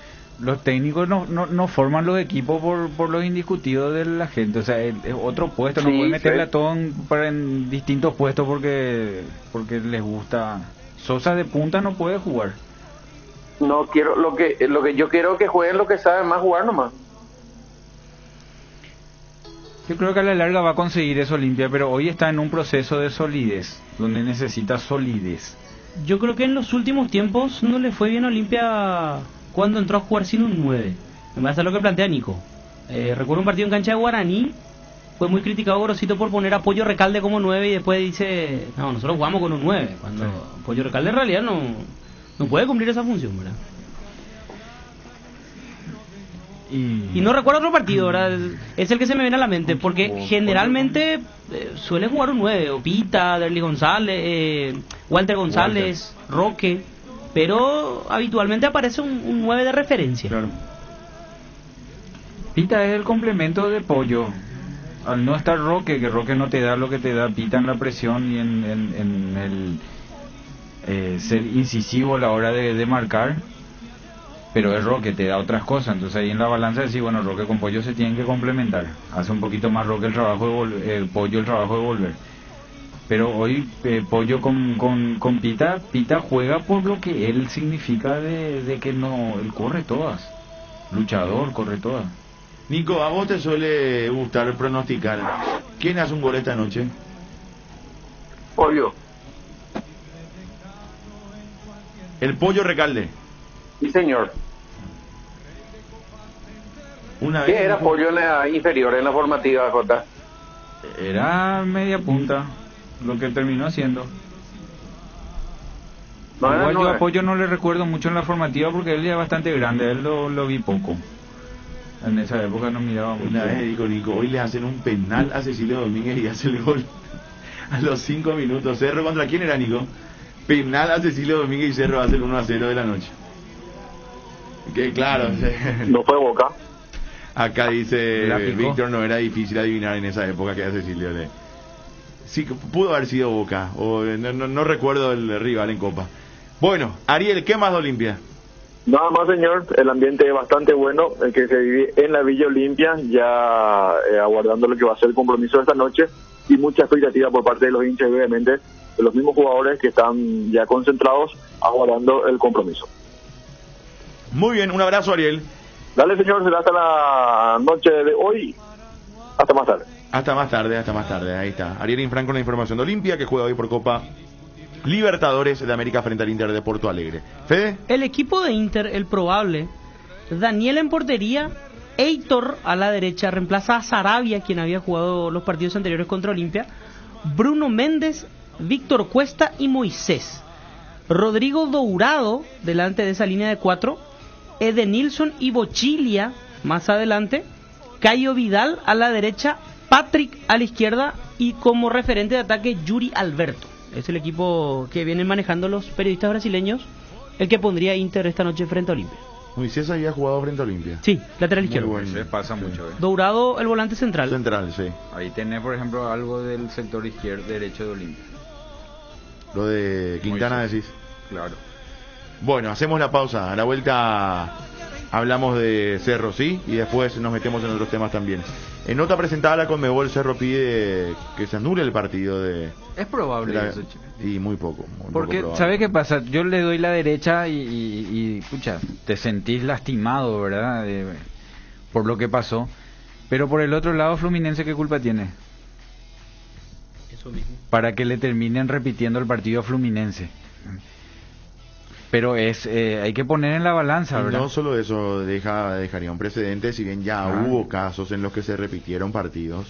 los técnicos no forman los equipos por los indiscutidos de la gente, o sea, es otro puesto, no pueden meterle a todos en distintos puestos porque les gusta. Sosa de punta no puede jugar. No quiero, lo que yo quiero que jueguen lo que saben más jugar nomás. Yo creo que a la larga va a conseguir eso Olimpia, pero hoy está en un proceso de solidez, donde necesita solidez. Yo creo que en los últimos tiempos no le fue bien a Olimpia cuando entró a jugar sin un 9. Me parece lo que plantea Nico. Recuerdo un partido en cancha de Guaraní, fue muy criticado Gorosito por poner a Pollo Recalde como 9 y después dice, no, nosotros jugamos con un 9, cuando Pollo Recalde en realidad no puede cumplir esa función, ¿verdad? Y no recuerdo otro partido, ¿verdad? Es el que se me viene a la mente, porque generalmente suele jugar un 9, o Pita, Derly González, Walter González, Roque, pero habitualmente aparece un 9 de referencia. Claro. Pita es el complemento de Pollo. Al no estar Roque, que Roque no te da lo que te da Pita en la presión y en el ser incisivo a la hora de marcar, pero es Roque, te da otras cosas. Entonces ahí en la balanza decís, bueno, Roque con Pollo se tienen que complementar. Hace un poquito más Roque el trabajo Pollo el trabajo de volver. Pero hoy Pollo con Pita juega por lo que él significa de que no, él corre todas. Luchador, corre todas. Nico, ¿a vos te suele gustar pronosticar? ¿Quién hace un gol esta noche? Pollo. El Pollo Recalde. Sí, señor. Una vez ¿Qué era Pollo en la inferior, en la formativa, Jota? Era media punta, lo que terminó haciendo. No, igual yo a es. Pollo no le recuerdo mucho en la formativa porque él ya es bastante grande, él lo vi poco. En esa época no miraba mucho. Una vez dijo Nico, hoy le hacen un penal a Cecilio Domínguez y hace el gol a los 5 minutos. ¿Cerro contra quién era, Nico? Penal a Cecilio Domínguez y Cerro hace el 1-0 de la noche. Que claro. No fue Boca. Acá dice Víctor, no era difícil adivinar en esa época que a Cecilio le... Sí, pudo haber sido Boca, o no recuerdo el rival en Copa. Bueno, Ariel, ¿qué más de Olimpia? Nada más, señor, el ambiente es bastante bueno, el que se vive en la Villa Olimpia, ya aguardando lo que va a ser el compromiso de esta noche, y mucha expectativa por parte de los hinchas, obviamente, de los mismos jugadores que están ya concentrados, aguardando el compromiso. Muy bien, un abrazo, Ariel. Dale, señor, será hasta la noche de hoy, hasta más tarde. Hasta más tarde, ahí está. Ariel Infran con la información de Olimpia, que juega hoy por Copa Libertadores de América frente al Inter de Porto Alegre. ¿Fede? El equipo de Inter, el probable, Daniel en portería, Heitor a la derecha, reemplaza a Sarabia, quien había jugado los partidos anteriores contra Olimpia, Bruno Méndez, Víctor Cuesta y Moisés. Rodrigo Dourado, delante de esa línea de 4, Edenilson y Bochilia, más adelante, Caio Vidal a la derecha, Patrick a la izquierda y como referente de ataque Yuri Alberto. Es el equipo que vienen manejando los periodistas brasileños, el que pondría Inter esta noche frente a Olimpia. Moisés había jugado frente a Olimpia. Sí, lateral izquierdo. Bueno, se pasa mucho. Dourado, el volante central. Central, sí. Ahí tenés, por ejemplo, algo del sector derecho de Olimpia. Lo de Quintana decís. Claro. Bueno, hacemos la pausa. A la vuelta hablamos de Cerro, ¿sí? Y después nos metemos en otros temas también. En nota presentada a la Conmebol, Cerro pide que se anule el partido de... Es probable eso, y muy poco. Porque, ¿sabes qué pasa? Yo le doy la derecha y escucha, te sentís lastimado, ¿verdad? Por lo que pasó. Pero por el otro lado, Fluminense, ¿qué culpa tiene? Eso mismo. Para que le terminen repitiendo el partido a Fluminense. Pero hay que poner en la balanza, ¿verdad? No solo eso dejaría un precedente, si bien ya hubo casos en los que se repitieron partidos,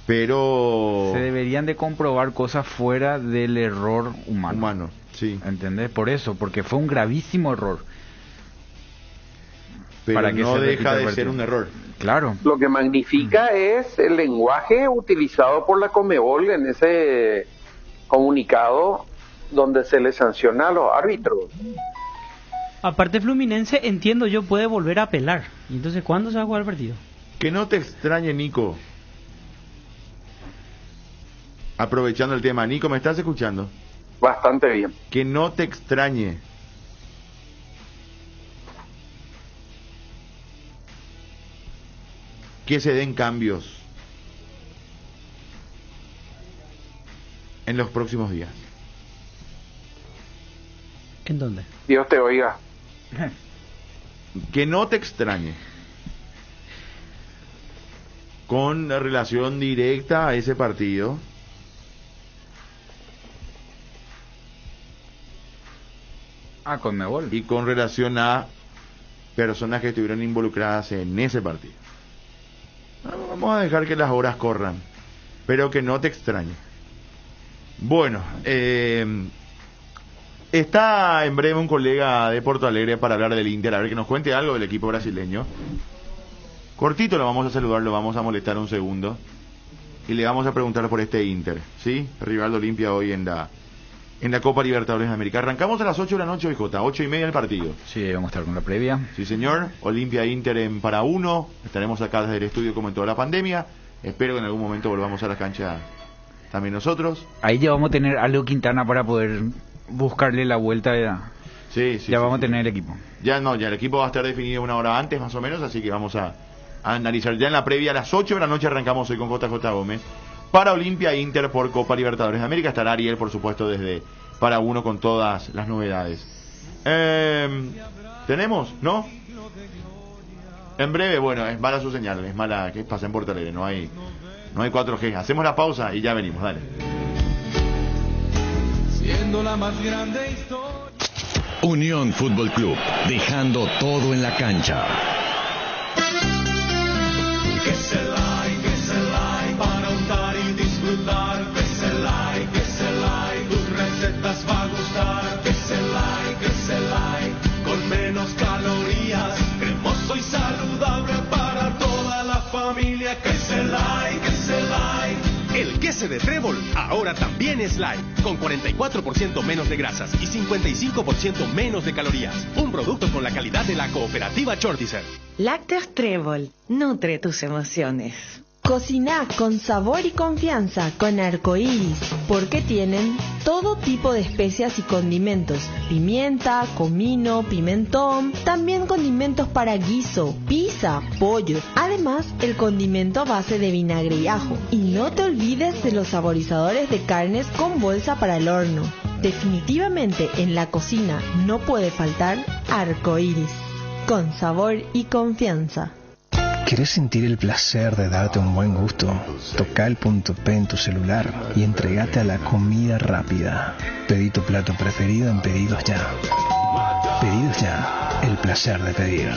pero... Se deberían de comprobar cosas fuera del error humano. Sí. ¿Entendés? Por eso, porque fue un gravísimo error. Pero para que no deja de ser un error. Claro. Lo que magnifica es el lenguaje utilizado por la Conmebol en ese comunicado donde se le sanciona a los árbitros. Aparte Fluminense, entiendo yo, puede volver a apelar. ¿Y entonces cuándo se va a jugar el partido? Que no te extrañe, Nico. Aprovechando el tema, Nico, ¿me estás escuchando? Bastante bien. Que no te extrañe que se den cambios en los próximos días. ¿En dónde? Dios te oiga. Que no te extrañe con la relación directa a ese partido Conmebol y con relación a personas que estuvieron involucradas en ese partido. Vamos a dejar que las horas corran, pero que no te extrañe. Bueno, está en breve un colega de Porto Alegre para hablar del Inter, a ver que nos cuente algo del equipo brasileño. Cortito lo vamos a saludar, lo vamos a molestar un segundo y le vamos a preguntar por este Inter, ¿sí? Rival de Olimpia hoy en la Copa Libertadores de América. Arrancamos a las 8 de la noche hoy, Jota, 8:30 el partido. Sí, vamos a estar con la previa. Sí, señor. Olimpia Inter en para uno. Estaremos acá desde el estudio como en toda la pandemia. Espero que en algún momento volvamos a la cancha también nosotros. Ahí ya vamos a tener a Leo Quintana para poder buscarle la vuelta. Sí, ya vamos a tener el equipo. Ya el equipo va a estar definido una hora antes más o menos, así que vamos a analizar ya en la previa. A las 8 de la noche arrancamos hoy con JJ Gómez para Olimpia Inter por Copa Libertadores de América. Estará Ariel, por supuesto, desde para uno con todas las novedades. ¿Tenemos? ¿No? En breve, bueno, es mala su señal, es mala que pasa en Porto Alegre, no hay 4G. Hacemos la pausa y ya venimos, dale. Siendo la más grande historia. Unión Fútbol Club, dejando todo en la cancha. Que se like, para untar y disfrutar. Que se like, tus recetas va a gustar. Que se like, con menos calorías. Cremoso y saludable para toda la familia. Que se like. El queso de Trébol ahora también es light, con 44% menos de grasas y 55% menos de calorías. Un producto con la calidad de la cooperativa Chordicer. Lácteos Trébol, nutre tus emociones. Cocina con sabor y confianza con Arcoiris, porque tienen todo tipo de especias y condimentos: pimienta, comino, pimentón, también condimentos para guiso, pizza, pollo. Además, el condimento a base de vinagre y ajo. Y no te olvides de los saborizadores de carnes con bolsa para el horno. Definitivamente en la cocina no puede faltar Arcoiris, con sabor y confianza. ¿Querés sentir el placer de darte un buen gusto? Toca el punto P en tu celular y entregate a la comida rápida. Pedí tu plato preferido en Pedidos Ya. Pedidos Ya, el placer de pedir.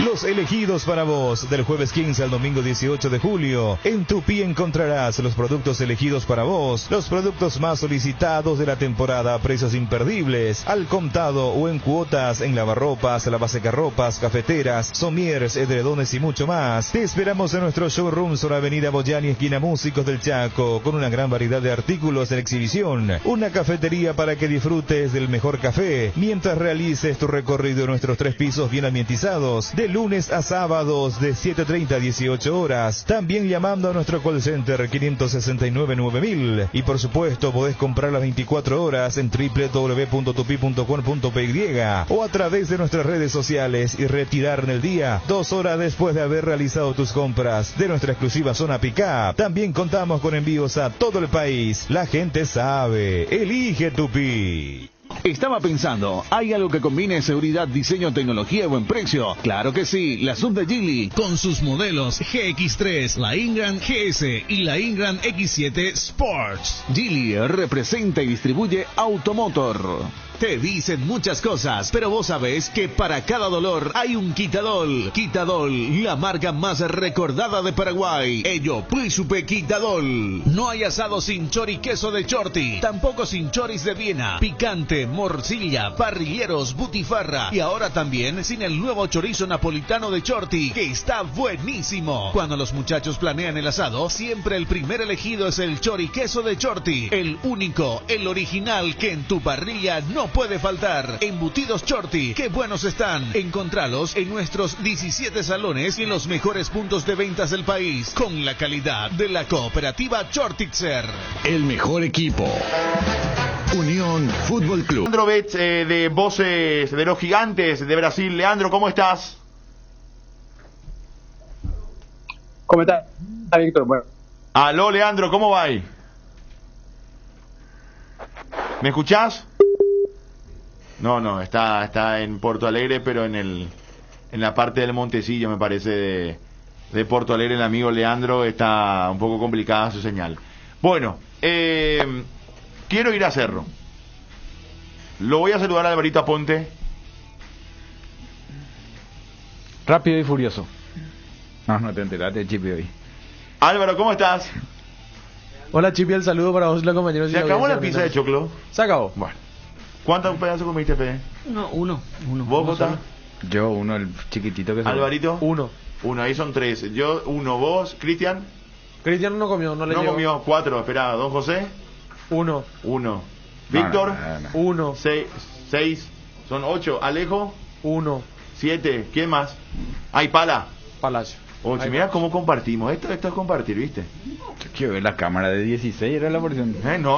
Los elegidos para vos, del jueves 15 al domingo 18 de julio. En Tupí encontrarás los productos elegidos para vos, los productos más solicitados de la temporada a precios imperdibles, al contado o en cuotas en lavarropas, lavasecarropas, cafeteras, somieres, edredones y mucho más. Te esperamos en nuestro showroom sobre Avenida Boyani, esquina Músicos del Chaco, con una gran variedad de artículos en exhibición. Una cafetería para que disfrutes del mejor café, mientras realices tu recorrido en nuestros 3 pisos bien ambientizados, de lunes a sábados de 7:30 a 18 horas. También llamando a nuestro call center 569-9000. Y por supuesto podés comprar las 24 horas en www.tupi.com.py o a través de nuestras redes sociales y retirar en el día 2 horas después de haber realizado tus compras de nuestra exclusiva zona pick-up. También contamos con envíos a todo el país. La gente sabe. Elige Tupi. Estaba pensando, ¿hay algo que combine seguridad, diseño, tecnología y buen precio? Claro que sí, la Sub de Geely, con sus modelos GX3, la Ingram GS y la Ingram X7 Sports. Geely representa y distribuye Automotor. Te dicen muchas cosas, pero vos sabés que para cada dolor hay un Quitadol. Quitadol, la marca más recordada de Paraguay. Ello, Príncipe Quitadol. No hay asado sin chori queso de Chorti, tampoco sin choris de Viena, picante, morcilla, parrilleros, butifarra y ahora también sin el nuevo chorizo napolitano de Chorti, que está buenísimo. Cuando los muchachos planean el asado, siempre el primer elegido es el chori queso de Chorti, el único, el original que en tu parrilla no puede faltar. Embutidos Chorti, qué buenos están. Encontralos en nuestros 17 salones y en los mejores puntos de ventas del país, con la calidad de la cooperativa Chortitzer. El mejor equipo, Unión Fútbol Club. Leandro Betts, de Voces de los Gigantes de Brasil. Leandro, ¿cómo estás? ¿Cómo estás, Víctor? Bueno. Aló, Leandro, ¿cómo va ahí? ¿Me escuchás? No, está en Porto Alegre, pero en la parte del Montecillo, me parece, de Porto Alegre. El amigo Leandro, está un poco complicada su señal. Bueno, quiero ir a Cerro. Lo voy a saludar a Alvarito Aponte. Rápido y furioso. No te enteraste, Chipi, hoy. Álvaro, ¿cómo estás? Hola, Chipi, el saludo para vos, los compañeros. ¿Se acabó la pizza de choclo? Se acabó. Bueno. ¿Cuántos pedazos comiste, Fede? No, uno. ¿Vos, Jota? Yo, uno, el chiquitito que se... ¿Alvarito? Uno, ahí son 3. Yo, 1. ¿Vos, Cristian? Cristian no comió, no le llegó. No comió, 4. Espera, ¿don José? 1. ¿Víctor? No. 1. 6. Son 8. ¿Alejo? 1. 7. ¿Quién más? ¿Hay Pala? Palacio. 8. Mira cómo compartimos. Esto es compartir, ¿viste? Yo quiero ver la cámara de 16, era la porción. No.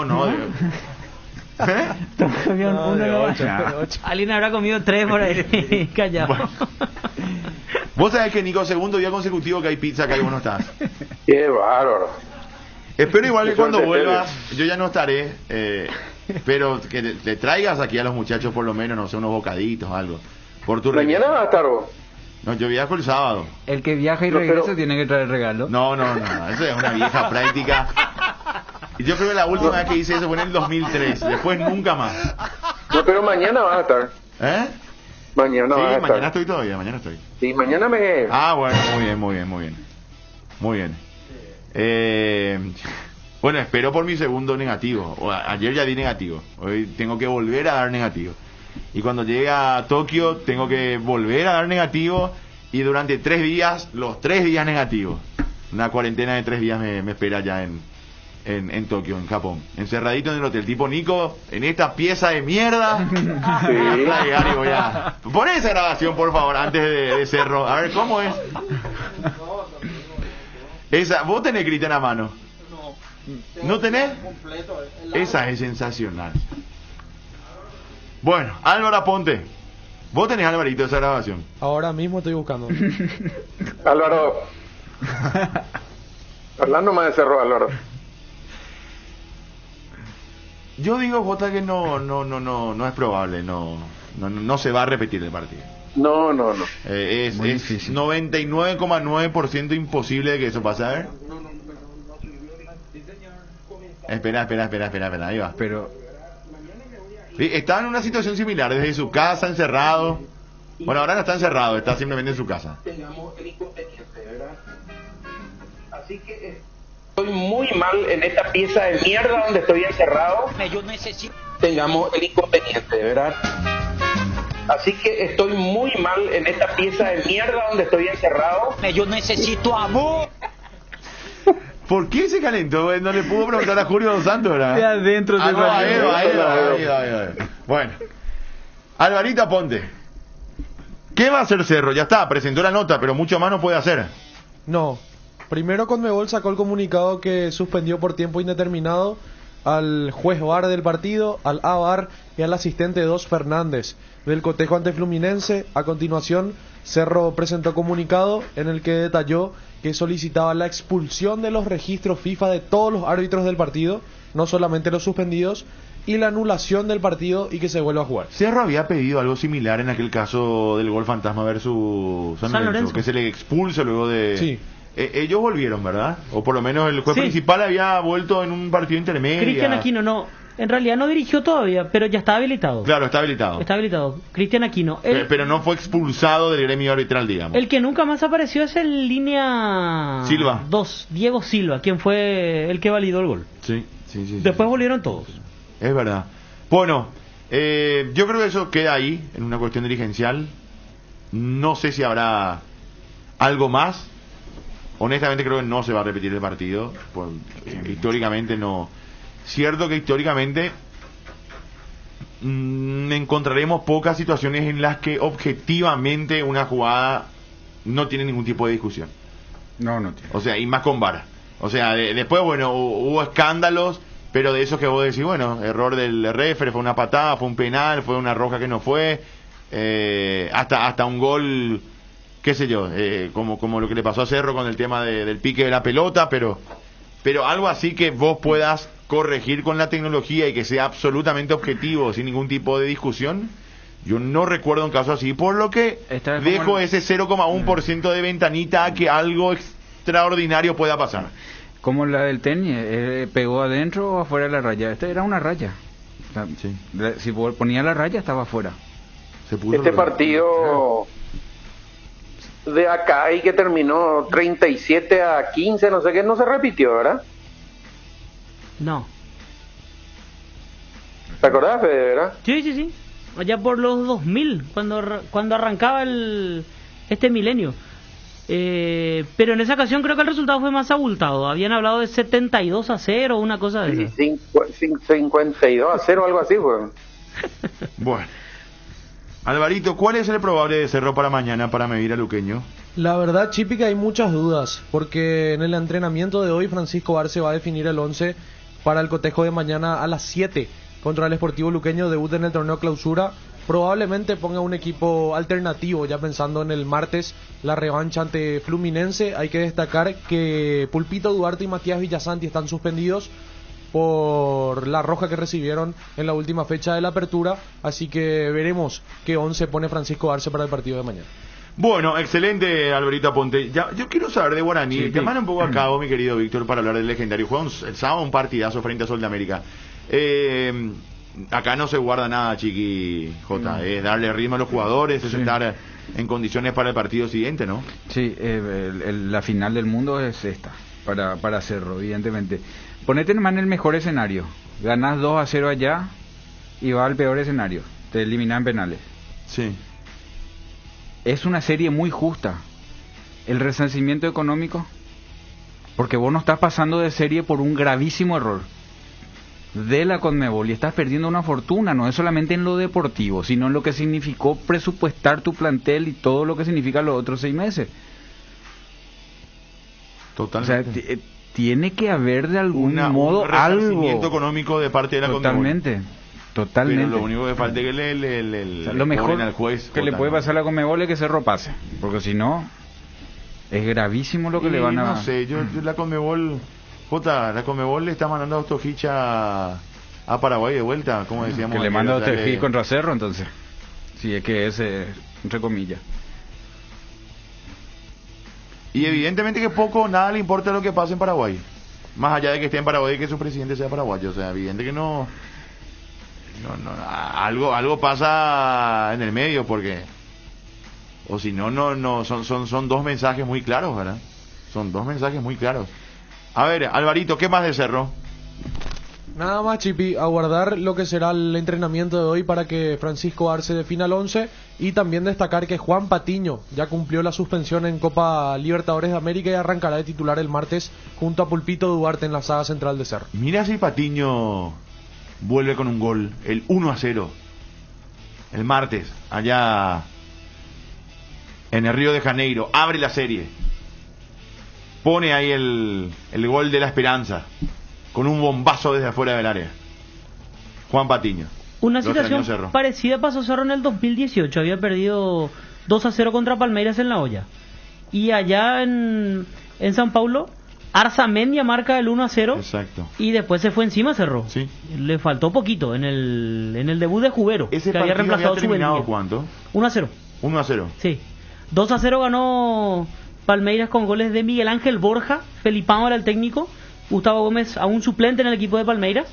Alguien habrá comido 3 por ahí. Callado. Bueno. Vos sabés que, Nico, segundo día consecutivo que hay pizza acá y vos no estás. Qué bárbaro. Espero igual que cuando vuelvas, yo ya no estaré, pero que te traigas aquí a los muchachos por lo menos, no sé, unos bocaditos o algo. Por tu ¿Mañana vas a estar vos? No, yo viajo el sábado. El que viaja y regresa tiene que traer regalo. No, eso es una vieja práctica. Y yo creo que la última vez que hice eso fue en el 2003, después nunca más. No, pero mañana vas a estar. Mañana vas a estar. Mañana estoy todavía, mañana estoy. Sí, mañana me... Ah, bueno, muy bien. Bueno, espero por mi segundo negativo. Ayer ya di negativo, hoy tengo que volver a dar negativo. Y cuando llegue a Tokio tengo que volver a dar negativo. Y durante 3 días, los 3 días negativos. Una cuarentena de 3 días me espera ya en en Tokio, en Japón. Encerradito en el hotel. Tipo Nico, en esta pieza de mierda. Sí. Pon esa grabación, por favor, antes de Cerro. A ver, ¿cómo es? Esa, ¿vos tenés, Cristian, a mano? ¿No tenés? Esa es sensacional. Bueno, Álvaro Aponte. ¿Vos tenés, Alvarito, esa grabación? Ahora mismo estoy buscando. Álvaro. Hablando más de Cerro, Álvaro. Yo digo, Jota, que no es probable, no se va a repetir el partido. No. Es 99,9% imposible de que eso pase. A ver. Espera, ahí va. Pero sí, está en una situación similar, desde su casa, encerrado. Bueno, ahora no está encerrado, está simplemente en su casa. Tengamos el inconveniente, ¿verdad? Así que estoy muy mal en esta pieza de mierda donde estoy encerrado. Yo necesito. Tengamos el inconveniente, ¿verdad? Así que estoy muy mal en esta pieza de mierda donde estoy encerrado. Yo necesito amor. ¿Por qué se calentó? No le pudo preguntar a Julio Dos Santos, ¿verdad? De adentro se ahí. Bueno, Alvarito Aponte. ¿Qué va a hacer Cerro? Ya está, presentó la nota, pero mucho más no puede hacer. No. Primero Conmebol sacó el comunicado que suspendió por tiempo indeterminado al juez VAR del partido, al AVAR y al asistente Dos Fernández del cotejo ante Fluminense. A continuación, Cerro presentó comunicado en el que detalló que solicitaba la expulsión de los registros FIFA de todos los árbitros del partido, no solamente los suspendidos, y la anulación del partido y que se vuelva a jugar. Cerro había pedido algo similar en aquel caso del gol fantasma versus San Lorenzo, que se le expulse luego de... Sí. Ellos volvieron, ¿verdad? O por lo menos el juez principal había vuelto en un partido intermedio. Cristian Aquino no, en realidad no dirigió todavía, pero ya está habilitado. Claro, está habilitado. Está habilitado. Cristian Aquino. Pero no fue expulsado del gremio arbitral, digamos. El que nunca más apareció es el línea Silva. 2, Diego Silva, quien fue el que validó el gol. Sí. Después volvieron todos. Es verdad. Bueno, yo creo que eso queda ahí, en una cuestión dirigencial. No sé si habrá algo más. Honestamente creo que no se va a repetir el partido. Pues, históricamente no. Cierto que históricamente encontraremos pocas situaciones en las que objetivamente una jugada no tiene ningún tipo de discusión. No tiene. O sea, y más con VAR. O sea, después, bueno, hubo escándalos, pero de esos que vos decís, bueno, error del referee, fue una patada, fue un penal, fue una roja que no fue, hasta un gol, qué sé yo, como lo que le pasó a Cerro con el tema del pique de la pelota, pero algo así que vos puedas corregir con la tecnología y que sea absolutamente objetivo, sin ningún tipo de discusión. Yo no recuerdo un caso así, por lo que dejo ese 0,1% de ventanita a que algo extraordinario pueda pasar. Como la del tenis, pegó adentro o afuera de la raya. Esta era una raya. Sí. Si ponía la raya estaba afuera. Este partido de acá y que terminó 37-15, no sé qué, no se repitió, ¿verdad? No. ¿Te acordás, Fede, verdad? Sí. Allá por los 2000, cuando arrancaba este milenio. Pero en esa ocasión creo que el resultado fue más abultado. Habían hablado de 72-0, una cosa de esa. 52-0, algo así, pues. Bueno. Alvarito, ¿cuál es el probable de Cerro para mañana para medir a Luqueño? La verdad, Chipi, que hay muchas dudas, porque en el entrenamiento de hoy Francisco Arce va a definir el 11 para el cotejo de mañana a las 7 contra el Sportivo Luqueño, debut en el torneo clausura. Probablemente ponga un equipo alternativo, ya pensando en el martes, la revancha ante Fluminense. Hay que destacar que Pulpito Duarte y Matías Villasanti están suspendidos por la roja que recibieron en la última fecha de la apertura, así que veremos qué 11 pone Francisco Arce para el partido de mañana. Bueno, excelente, Alvarito Aponte. Yo quiero saber de Guaraní. Te mando un poco a cabo, mi querido Víctor, para hablar del legendario. Juega el sábado un partidazo frente a Sol de América. Acá no se guarda nada, Chiqui J. Es darle ritmo a los jugadores, es estar en condiciones para el partido siguiente, ¿no? Sí, la final del mundo es esta, para Cerro, evidentemente. Ponete nomás en el mejor escenario. Ganás 2-0 allá y va al peor escenario. Te eliminan en penales. Sí. Es una serie muy justa. El resarcimiento económico Porque vos no estás pasando de serie por un gravísimo error de la Conmebol y estás perdiendo una fortuna, no es solamente en lo deportivo, sino en lo que significó presupuestar tu plantel y todo lo que significa los otros 6 meses. Totalmente. O sea, tiene que haber de algún modo un resarcimiento algo económico de parte de la Totalmente. Totalmente. Pero lo único que falta es que le o sea, lo mejor al juez que le puede pasar a la Conmebol es que Cerro pase, porque si no es gravísimo lo que le van a... No sé, yo la Conmebol, la Conmebol le está mandando a Ostojic a Paraguay de vuelta, como decíamos. Que le manda a Ostojic contra Cerro, entonces. Sí, es que es, entre comillas. Y evidentemente que nada le importa lo que pase en Paraguay. Más allá de que esté en Paraguay y que su presidente sea paraguayo. O sea, evidente que no, algo pasa en el medio, porque o si no son dos mensajes muy claros, ¿verdad? Son dos mensajes muy claros. A ver, Alvarito, ¿qué más de Cerro? Nada más, Chipi, aguardar lo que será el entrenamiento de hoy para que Francisco Arce defina el 11, y también destacar que Juan Patiño ya cumplió la suspensión en Copa Libertadores de América y arrancará de titular el martes junto a Pulpito Duarte en la saga central de Cerro. Mira si Patiño vuelve con un gol, el 1-0 el martes, allá en el Río de Janeiro, abre la serie, pone ahí el gol de la esperanza con un bombazo desde afuera del área. Juan Patiño. Una situación parecida pasó Cerro en el 2018. Había perdido 2-0 contra Palmeiras en La Olla. Y allá en San Paulo, Arzamendia marca el 1-0. Exacto. Y después se fue encima Cerro. Sí. Le faltó poquito en el debut de Jubero. Ese que había reemplazado había terminado ¿cuánto? 1-0. 1-0. Sí. 2-0 ganó Palmeiras con goles de Miguel Ángel Borja. Felipao era el técnico. Gustavo Gómez, aún suplente en el equipo de Palmeiras,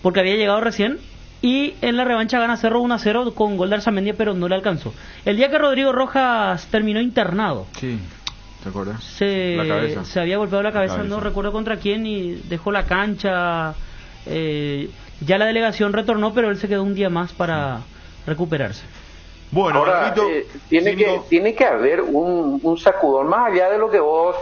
porque había llegado recién. Y en la revancha gana Cerro 1-0 con gol de Arzamendia, pero no le alcanzó. El día que Rodrigo Rojas terminó internado, sí, ¿te acuerdas? Se había golpeado la cabeza, no recuerdo contra quién, y dejó la cancha. Ya la delegación retornó, pero él se quedó un día más para recuperarse. Bueno, ahora tiene que haber un sacudón más allá de lo que vos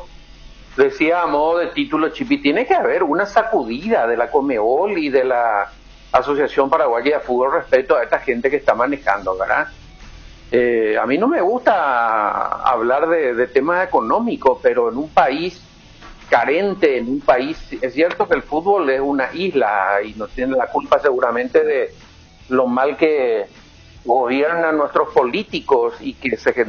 decías a modo de título, Chipi. Tiene que haber una sacudida de la Conmebol y de la Asociación Paraguaya de Fútbol respecto a esta gente que está manejando, ¿verdad? A mí no me gusta hablar de temas económicos, pero en un país carente, en un país, es cierto que el fútbol es una isla y no tiene la culpa seguramente de lo mal que gobiernan nuestros políticos y que se